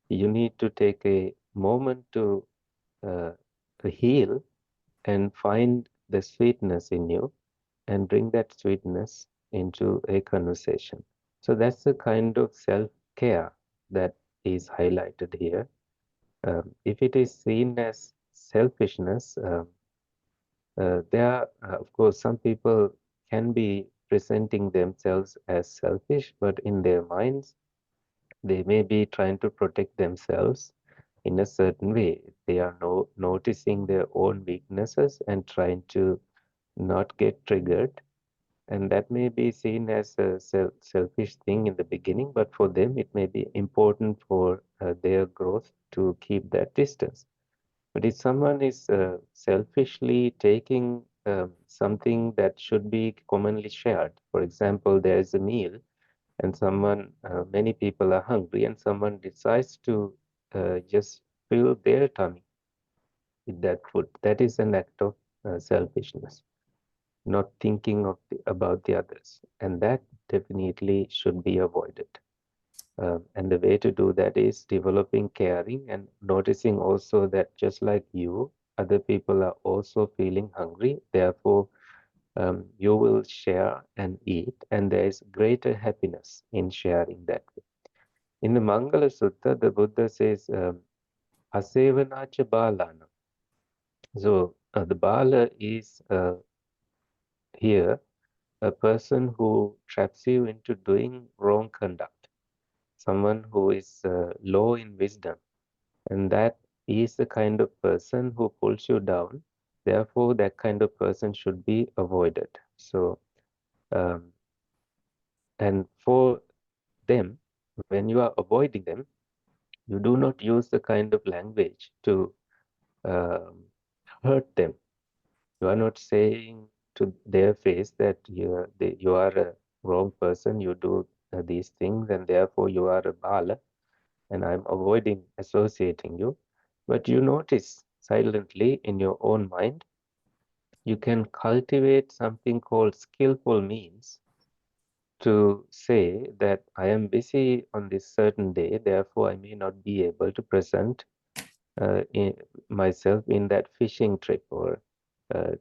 You need to take a moment uh, to heal and find the sweetness in you and bring that sweetness into a conversation. So that's the kind of self-care that is highlighted here. If it is seen as selfishness, there are, of course, some people can be presenting themselves as selfish, but in their minds, they may be trying to protect themselves in a certain way. They are noticing their own weaknesses and trying to not get triggered. And that may be seen as a selfish thing in the beginning, but for them, it may be important for their growth to keep that distance. But if someone is selfishly taking something that should be commonly shared, for example, there is a meal and many people are hungry, and someone decides to just fill their tummy with that food, that is an act of selfishness, not thinking about the others. And that definitely should be avoided. And the way to do that is developing caring and noticing also that just like you, other people are also feeling hungry. Therefore, you will share and eat, and there is greater happiness in sharing that way. In the Mangala Sutta, the Buddha says, Asevanacha Balana. So the Bala is here a person who traps you into doing wrong conduct, someone who is low in wisdom. And that is the kind of person who pulls you down. Therefore, that kind of person should be avoided. So, um, and for them, when you are avoiding them, you do not use the kind of language to um, hurt them. You are not saying to their face that you are a wrong person, you do these things, and therefore you are a bala, and I'm avoiding associating you. But you notice silently in your own mind, you can cultivate something called skillful means to say that I am busy on this certain day, therefore I may not be able to present myself in that fishing trip or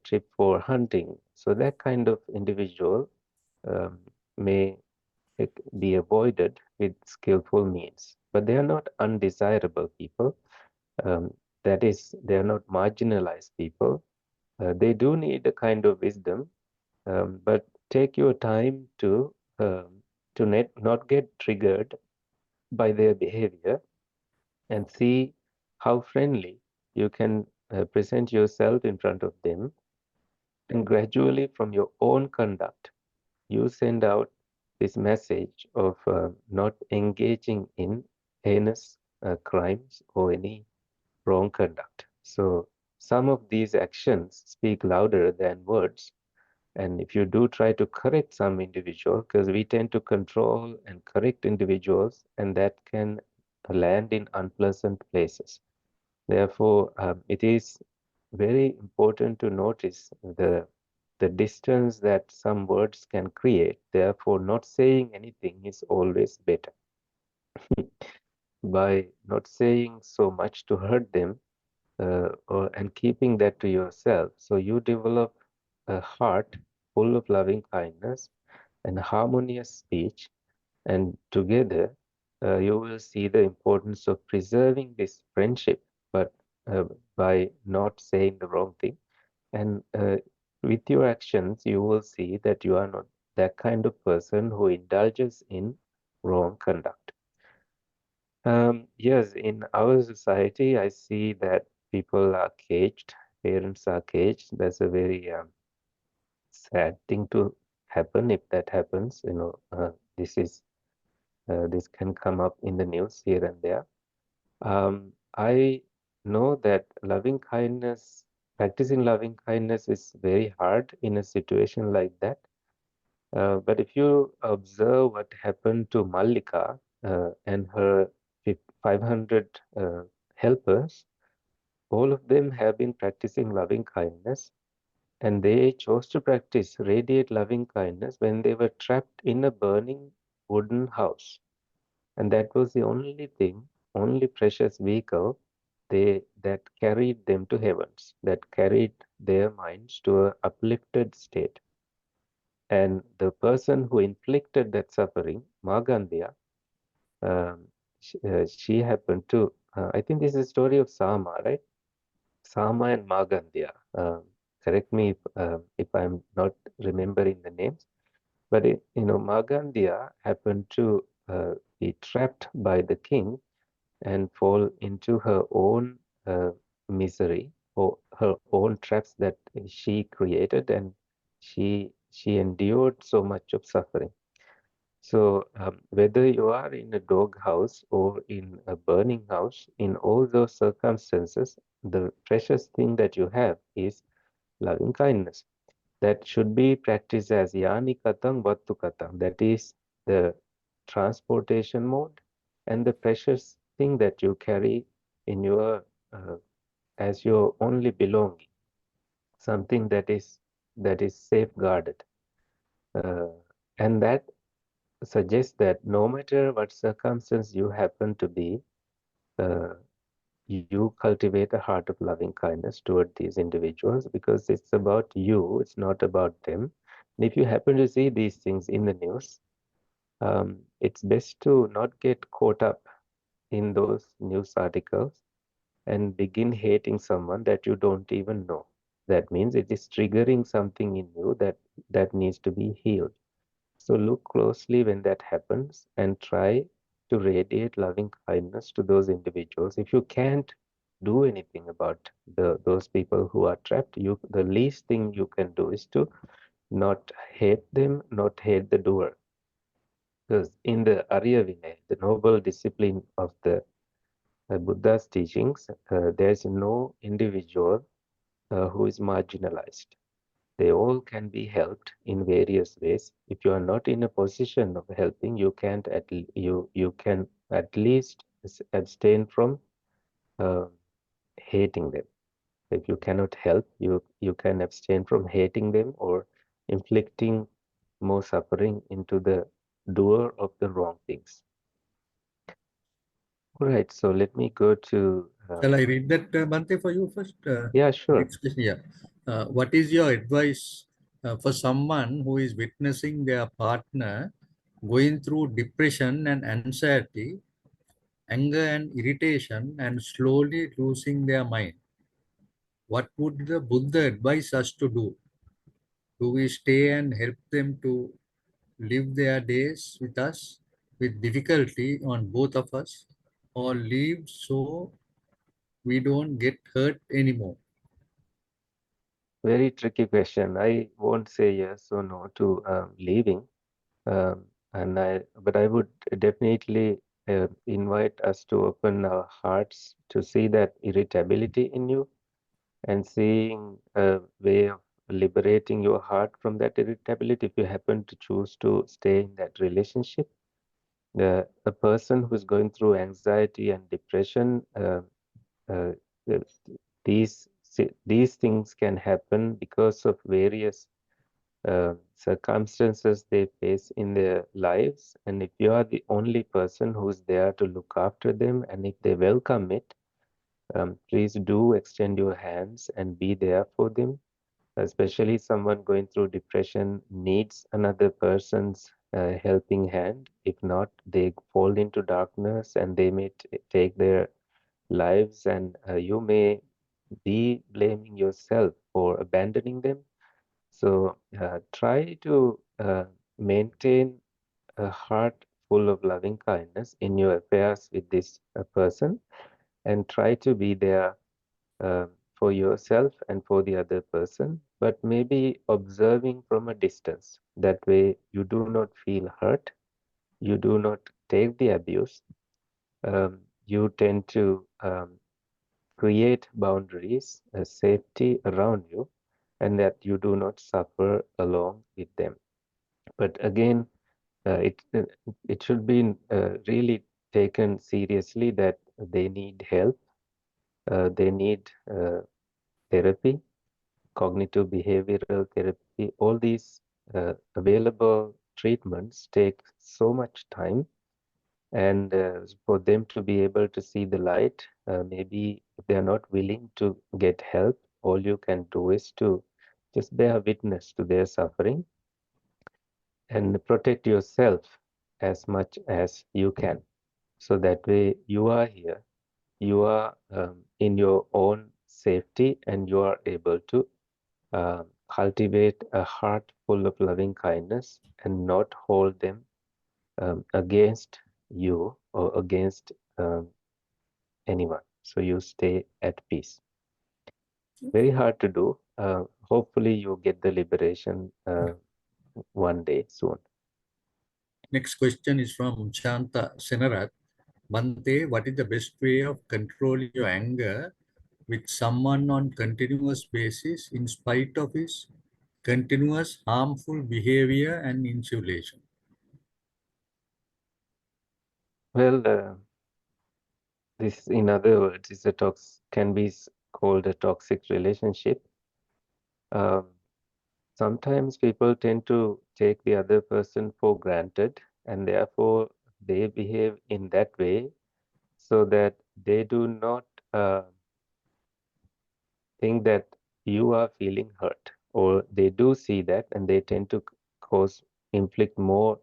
trip for hunting. So that kind of individual um, may be avoided with skillful means. But they are not undesirable people. Um, that is, they are not marginalized people. They do need a kind of wisdom, but take your time to not get triggered by their behavior and see how friendly you can present yourself in front of them. And gradually, from your own conduct, you send out this message of not engaging in heinous crimes or any wrong conduct. So some of these actions speak louder than words, And if you do try to correct some individual, because we tend to control and correct individuals, and that can land in unpleasant places. Therefore, it is very important to notice the distance that some words can create. Therefore, not saying anything is always better. By not saying so much to hurt them, and keeping that to yourself, so you develop a heart full of loving kindness and harmonious speech, and together you will see the importance of preserving this friendship, but by not saying the wrong thing. And with your actions, you will see that you are not that kind of person who indulges in wrong conduct. Yes, in our society, I see that people are caged, parents are caged. That's a very sad thing to happen if that happens. This is this can come up in the news here and there. I know that loving kindness, practicing loving kindness is very hard in a situation like that. But if you observe what happened to Mallika and her 500 helpers, all of them have been practicing loving kindness, and they chose to practice radiate loving kindness when they were trapped in a burning wooden house. And that was the only thing, only precious vehicle that carried them to heavens, that carried their minds to a uplifted state. And the person who inflicted that suffering, Magandhya, she happened to, I think this is a story of Sama, right? Sama and Magandhya. Correct me if I'm not remembering the names. But Magandhya happened to be trapped by the king and fall into her own misery or her own traps that she created, and she endured so much of suffering. So whether you are in a dog house or in a burning house, in all those circumstances, the precious thing that you have is loving kindness. That should be practiced as yani katang vattu katang. That is the transportation mode and the precious thing that you carry in your as your only belonging, something that is safeguarded, uh, and that suggests that no matter what circumstance you happen to be, uh, you cultivate a heart of loving kindness toward these individuals, because it's about you, it's not about them. And if you happen to see these things in the news, it's best to not get caught up in those news articles and begin hating someone that you don't even know. That means it is triggering something in you that needs to be healed. So look closely when that happens and try to radiate loving kindness to those individuals. If you can't do anything about those people who are trapped, the least thing you can do is to not hate them, not hate the doer. Because in the Arya Vinaya, the noble discipline of the Buddha's teachings, there is no individual who is marginalized. They all can be helped in various ways. If you are not in a position of helping, you can't you can at least abstain from uh, hating them. If you cannot help, you can abstain from hating them or inflicting more suffering into the doer of the wrong things. All right, so let me go to. Shall I read that, Bante, for you first? Yeah, sure. Next question, yeah. What is your advice for someone who is witnessing their partner going through depression and anxiety, anger and irritation, and slowly losing their mind? What would the Buddha advise us to do? Do we stay and help them to live their days with us with difficulty on both of us, or leave so we don't get hurt anymore? Very tricky question. I won't say yes or no to leaving. But I would definitely invite us to open our hearts to see that irritability in you and seeing a way of liberating your heart from that irritability, if you happen to choose to stay in that relationship, a person who's going through anxiety and depression, uh, uh, these these things can happen because of various circumstances they face in their lives. And if you are the only person who's there to look after them, and if they welcome it, please do extend your hands and be there for them. Especially someone going through depression needs another person's helping hand. If not, they fall into darkness and they may take their lives, and you may be blaming yourself for abandoning them. So try to maintain a heart full of loving kindness in your affairs with this person, and try to be there for yourself and for the other person, but maybe observing from a distance. That way, you do not feel hurt, you do not take the abuse, you tend to create boundaries, safety around you, and that you do not suffer along with them. But again, it should be really taken seriously that they need help, they need therapy, cognitive behavioral therapy. All these available treatments take so much time, and for them to be able to see the light, maybe if they are not willing to get help, all you can do is to just bear witness to their suffering and protect yourself as much as you can. So that way you are here, you are in your own safety, and you are able to cultivate a heart full of loving kindness and not hold them against you or against anyone. So you stay at peace. Very hard to do. Hopefully you get the liberation one day soon. Next question is from Shanta Senarat. Bante, what is the best way of controlling your anger with someone on continuous basis in spite of his continuous harmful behavior and insulation? Well, this, in other words, is can be called a toxic relationship. Sometimes people tend to take the other person for granted, and therefore they behave in that way so that they do not think that you are feeling hurt, or they do see that and they tend to inflict more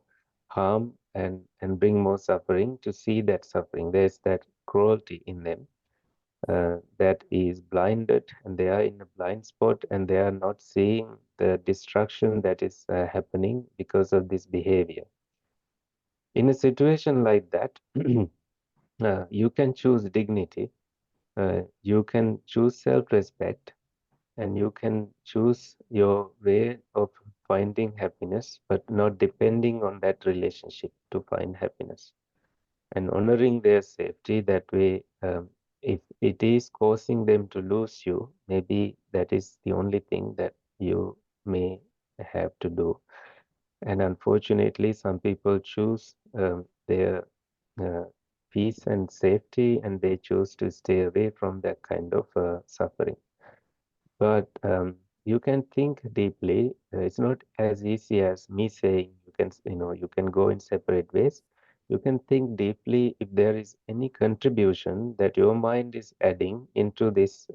harm and bring more suffering to see that suffering. There's that cruelty in them that is blinded, and they are in a blind spot, and they are not seeing the destruction that is happening because of this behavior. In a situation like that, you can choose dignity, you can choose self-respect, and you can choose your way of finding happiness, but not depending on that relationship to find happiness, and honoring their safety. That way, if it is causing them to lose you, maybe that is the only thing that you may have to do. And unfortunately, some people choose their uh, peace and safety, and they choose to stay away from that kind of suffering. But you can think deeply. It's not as easy as me saying you can go in separate ways. You can think deeply if there is any contribution that your mind is adding into this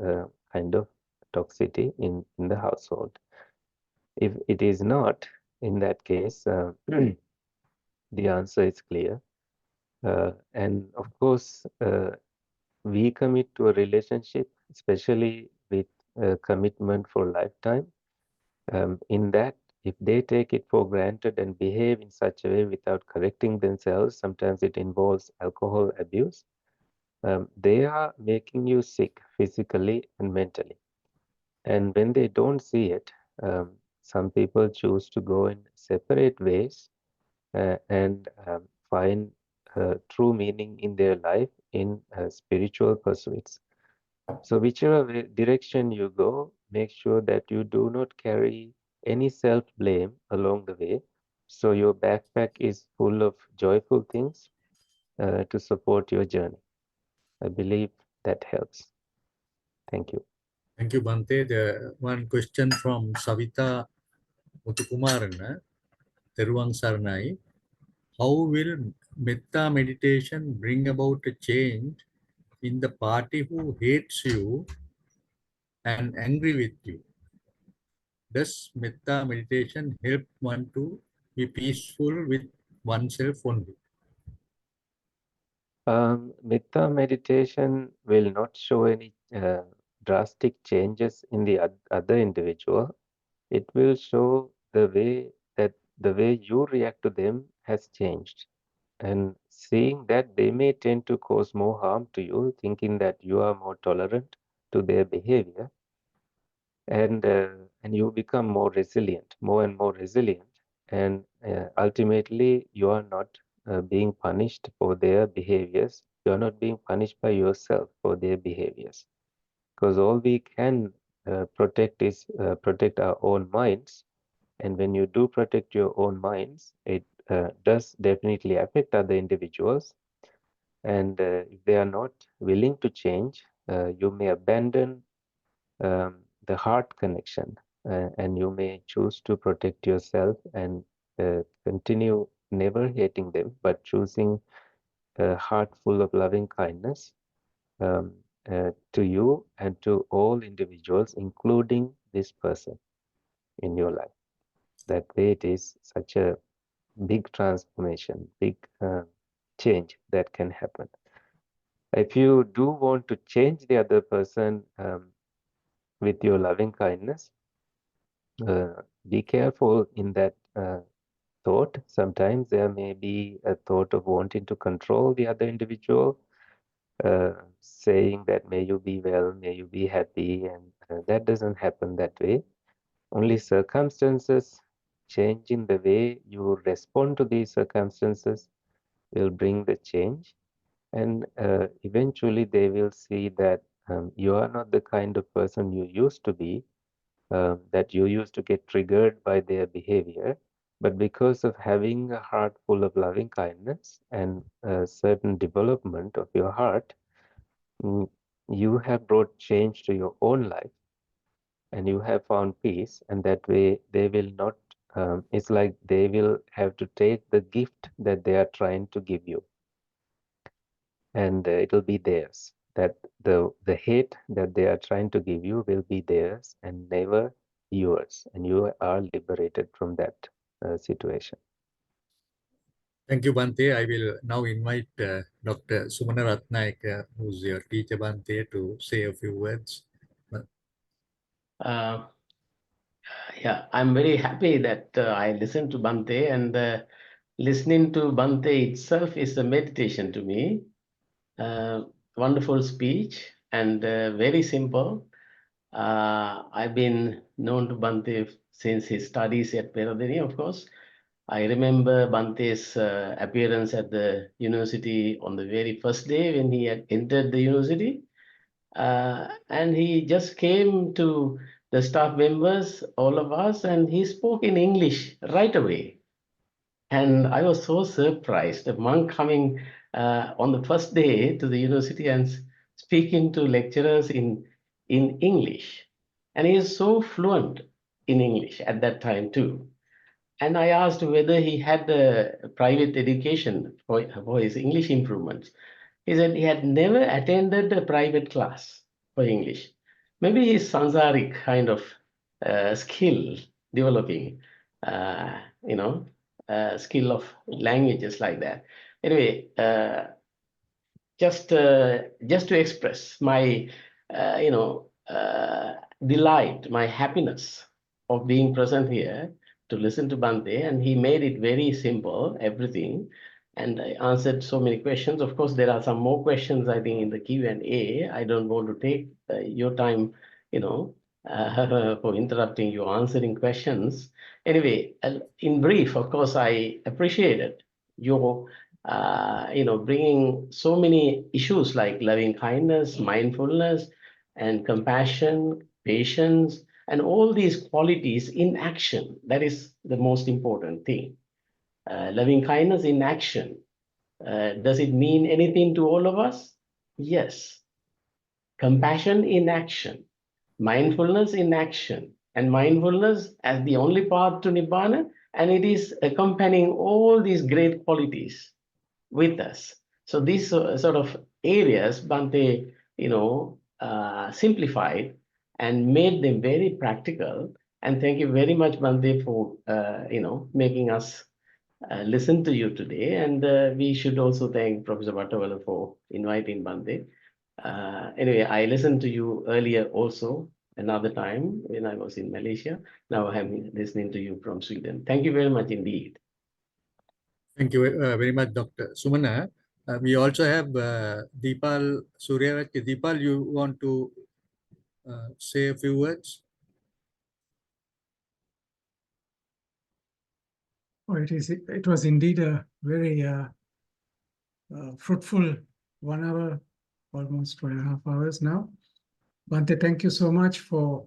kind of toxicity in the household. If it is not, in that case, the answer is clear. And of course, we commit to a relationship, especially with a commitment for lifetime. In that, if they take it for granted and behave in such a way without correcting themselves, sometimes it involves alcohol abuse, they are making you sick physically and mentally. And when they don't see it, some people choose to go in separate ways and find true meaning in their life in spiritual pursuits. So whichever direction you go, make sure that you do not carry any self-blame along the way. So your backpack is full of joyful things to support your journey. I believe that helps. Thank you. Thank you, Bante. The one question from Savita Muthukumaran, Teruang Saranai. How will metta meditation bring about a change in the party who hates you and angry with you? Does metta meditation help one to be peaceful with oneself only? Metta meditation will not show any drastic changes in the other individual. It will show the way you react to them has changed. And seeing that they may tend to cause more harm to you, thinking that you are more tolerant to their behavior, and you become more resilient, more and more resilient, and ultimately you are not being punished for their behaviors. You are not being punished by yourself for their behaviors, because all we can protect is protect our own minds. And when you do protect your own minds, it does definitely affect other individuals. And if they are not willing to change, you may abandon the heart connection, and you may choose to protect yourself and continue never hating them, but choosing a heart full of loving kindness um, to you and to all individuals, including this person in your life. That way, it is such a big transformation, big change that can happen. If you do want to change the other person with your loving kindness, be careful in that thought. Sometimes there may be a thought of wanting to control the other individual, saying that may you be well, may you be happy, and that doesn't happen that way. Only circumstances, changing the way you respond to these circumstances will bring the change. And eventually they will see that you are not the kind of person you used to be, that you used to get triggered by their behavior. But because of having a heart full of loving kindness and a certain development of your heart, you have brought change to your own life and you have found peace. And that way they will not, it's like they will have to take the gift that they are trying to give you, and it'll be theirs. That the hate that they are trying to give you will be theirs and never yours, and you are liberated from that situation. Thank you, Bante. I will now invite Dr. Sumana Ratnaik, who's your teacher, Bante, to say a few words. Yeah, I'm very happy that I listened to Bante, and listening to Bante itself is a meditation to me. Wonderful speech and very simple. I've been known to Bante since his studies at Peradeniya, of course. I remember Bante's appearance at the university on the very first day when he had entered the university. And he just came to the staff members, all of us, and he spoke in English right away. And I was so surprised, a monk coming on the first day to the university and speaking to lecturers in English. And he is so fluent in English at that time too. And I asked whether he had a private education for his English improvements. He said he had never attended a private class for English. Maybe his Sansaric kind of skill developing, uh, you know, skill of languages like that. Anyway, just to express my, delight, my happiness of being present here to listen to Bante, and he made it very simple, everything. And I answered so many questions. Of course, there are some more questions, I think, in the Q&A. I don't want to take your time, for interrupting you, answering questions. Anyway, in brief, of course, I appreciated your, bringing so many issues like loving kindness, mindfulness, and compassion, patience, and all these qualities in action. That is the most important thing. Loving kindness in action. Does it mean anything to all of us? Yes. Compassion in action, mindfulness in action, and mindfulness as the only path to Nibbana, and it is accompanying all these great qualities with us. So these sort of areas, Bhante, simplified and made them very practical. And thank you very much, Bhante, for making us listen to you today. And we should also thank Professor Bhattawala for inviting Bhante. Anyway, I listened to you earlier also, another time when I was in Malaysia. Now I'm listening to you from Sweden. Thank you very much indeed. Thank you very much, Dr. Sumana. We also have Deepal Suryarati. Deepal, you want to say a few words? Oh, it was indeed a very fruitful 1 hour, almost 2.5 hours now. Bhante, thank you so much for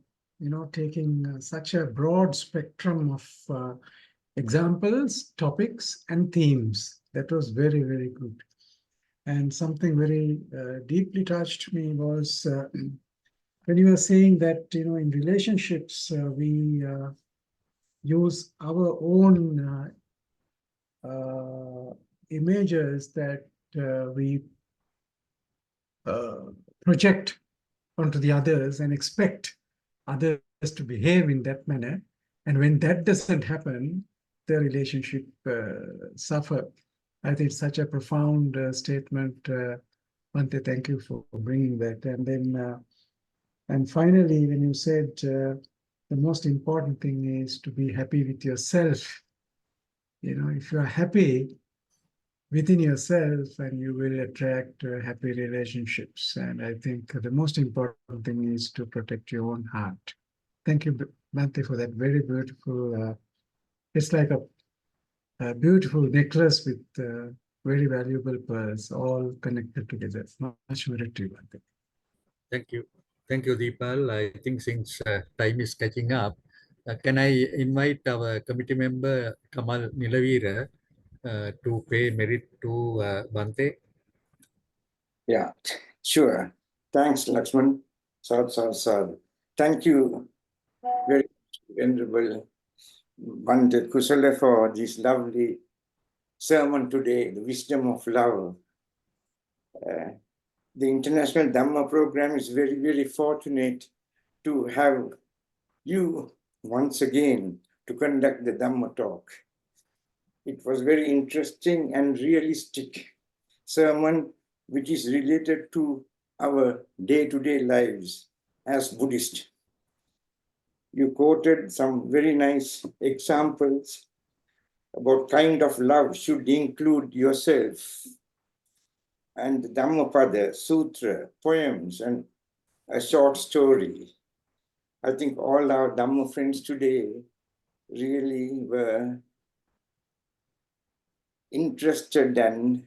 taking such a broad spectrum of examples, topics, and themes. That was very, very good. And something very deeply touched me was when you were saying that in relationships we use our own images that we project onto the others and expect others to behave in that manner. And when that doesn't happen, the relationship suffer. I think it's such a profound statement. Bhante, thank you for bringing that. And then, and finally, when you said the most important thing is to be happy with yourself. If you are happy within yourself, and you will attract happy relationships. And I think the most important thing is to protect your own heart. Thank you, Bhante, for that very beautiful. It's like a beautiful necklace with very valuable pearls, all connected together. Much merit to you, Bhante. Thank you. Thank you, Deepal. I think since time is catching up, can I invite our committee member, Kamal Nilavira, to pay merit to Bhante? Yeah, sure. Thanks, Lakshman. Sad. Thank you very much, Venerable Bhante Kusala, for this lovely sermon today, the wisdom of love. The International Dhamma program is very, very fortunate to have you once again to conduct the Dhamma talk. It was very interesting and realistic sermon which is related to our day-to-day lives as Buddhists. You quoted some very nice examples about kind of love should include yourself, and Dhammapada, Sutra, poems, and a short story. I think all our Dhamma friends today really were interested and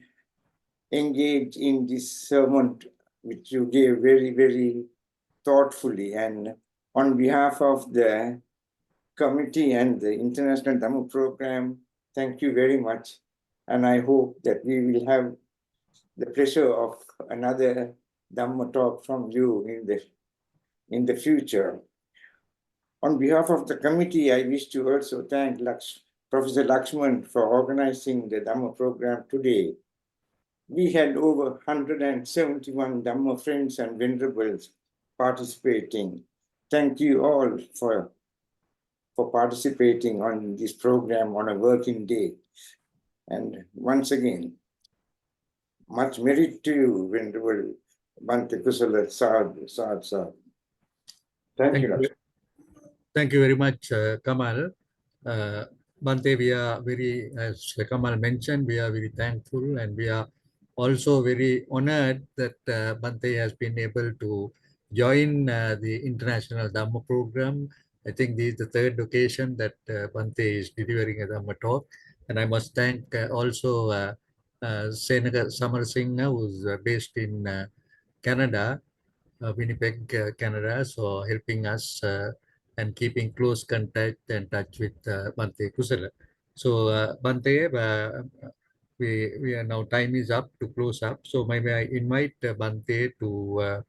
engaged in this sermon, which you gave very, very thoughtfully. And on behalf of the committee and the International Dhamma program, thank you very much. And I hope that we will have the pleasure of another Dhamma talk from you in the future. On behalf of the committee, I wish to also thank Professor Lakshman for organizing the Dhamma program today. We had over 171 Dhamma friends and venerables participating. Thank you all for participating on this program on a working day. And once again, much merit to you, Venerable Bhante Kusala. Sad. Thank you, Lakshman. Thank you very much, Kamal. Bhante, we are very, as Kamal mentioned, we are very thankful, and we are also very honored that Bhante has been able to join the International Dhamma program. I think this is the third occasion that Bhante is delivering a Dhamma talk. And I must thank also Senaga Samar Singh, who's based in Canada, Winnipeg, Canada, so helping us and keeping close contact and touch with Bante Kusala. So Bante, we are now time is up to close up. So maybe I invite Bante to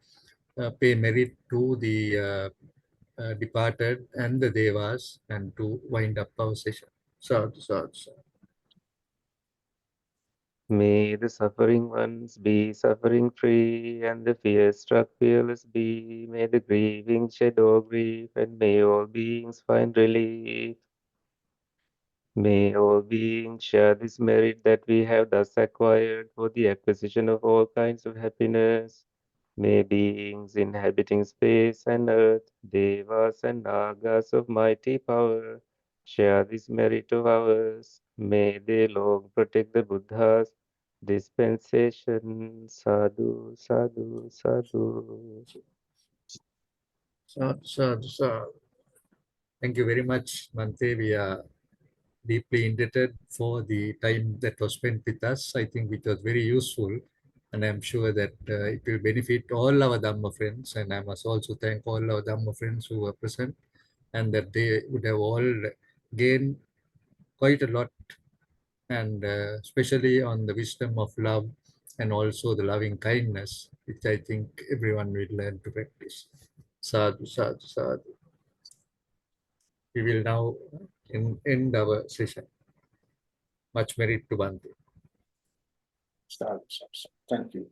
pay merit to the departed and the Devas and to wind up our session. Sadhu, sadhu, sadhu. May the suffering ones be suffering free, and the fear-struck fearless be. May the grieving shed all grief, and may all beings find relief. May all beings share this merit that we have thus acquired for the acquisition of all kinds of happiness. May beings inhabiting space and earth, devas and nagas of mighty power, share this merit of ours. May they long protect the Buddha's dispensation. Sadhu, sadhu, sadhu. Sadhu, sadhu, sadhu. Thank you very much, Bante. We are deeply indebted for the time that was spent with us. I think it was very useful, and I'm sure that it will benefit all our Dhamma friends. And I must also thank all our Dhamma friends who were present, and that they would have all gained quite a lot, and especially on the wisdom of love and also the loving kindness, which I think everyone will learn to practice. Sadhu, sadhu, sadhu. We will now end our session. Much merit to Bante. Sadhu, sadhu, sadhu. Thank you.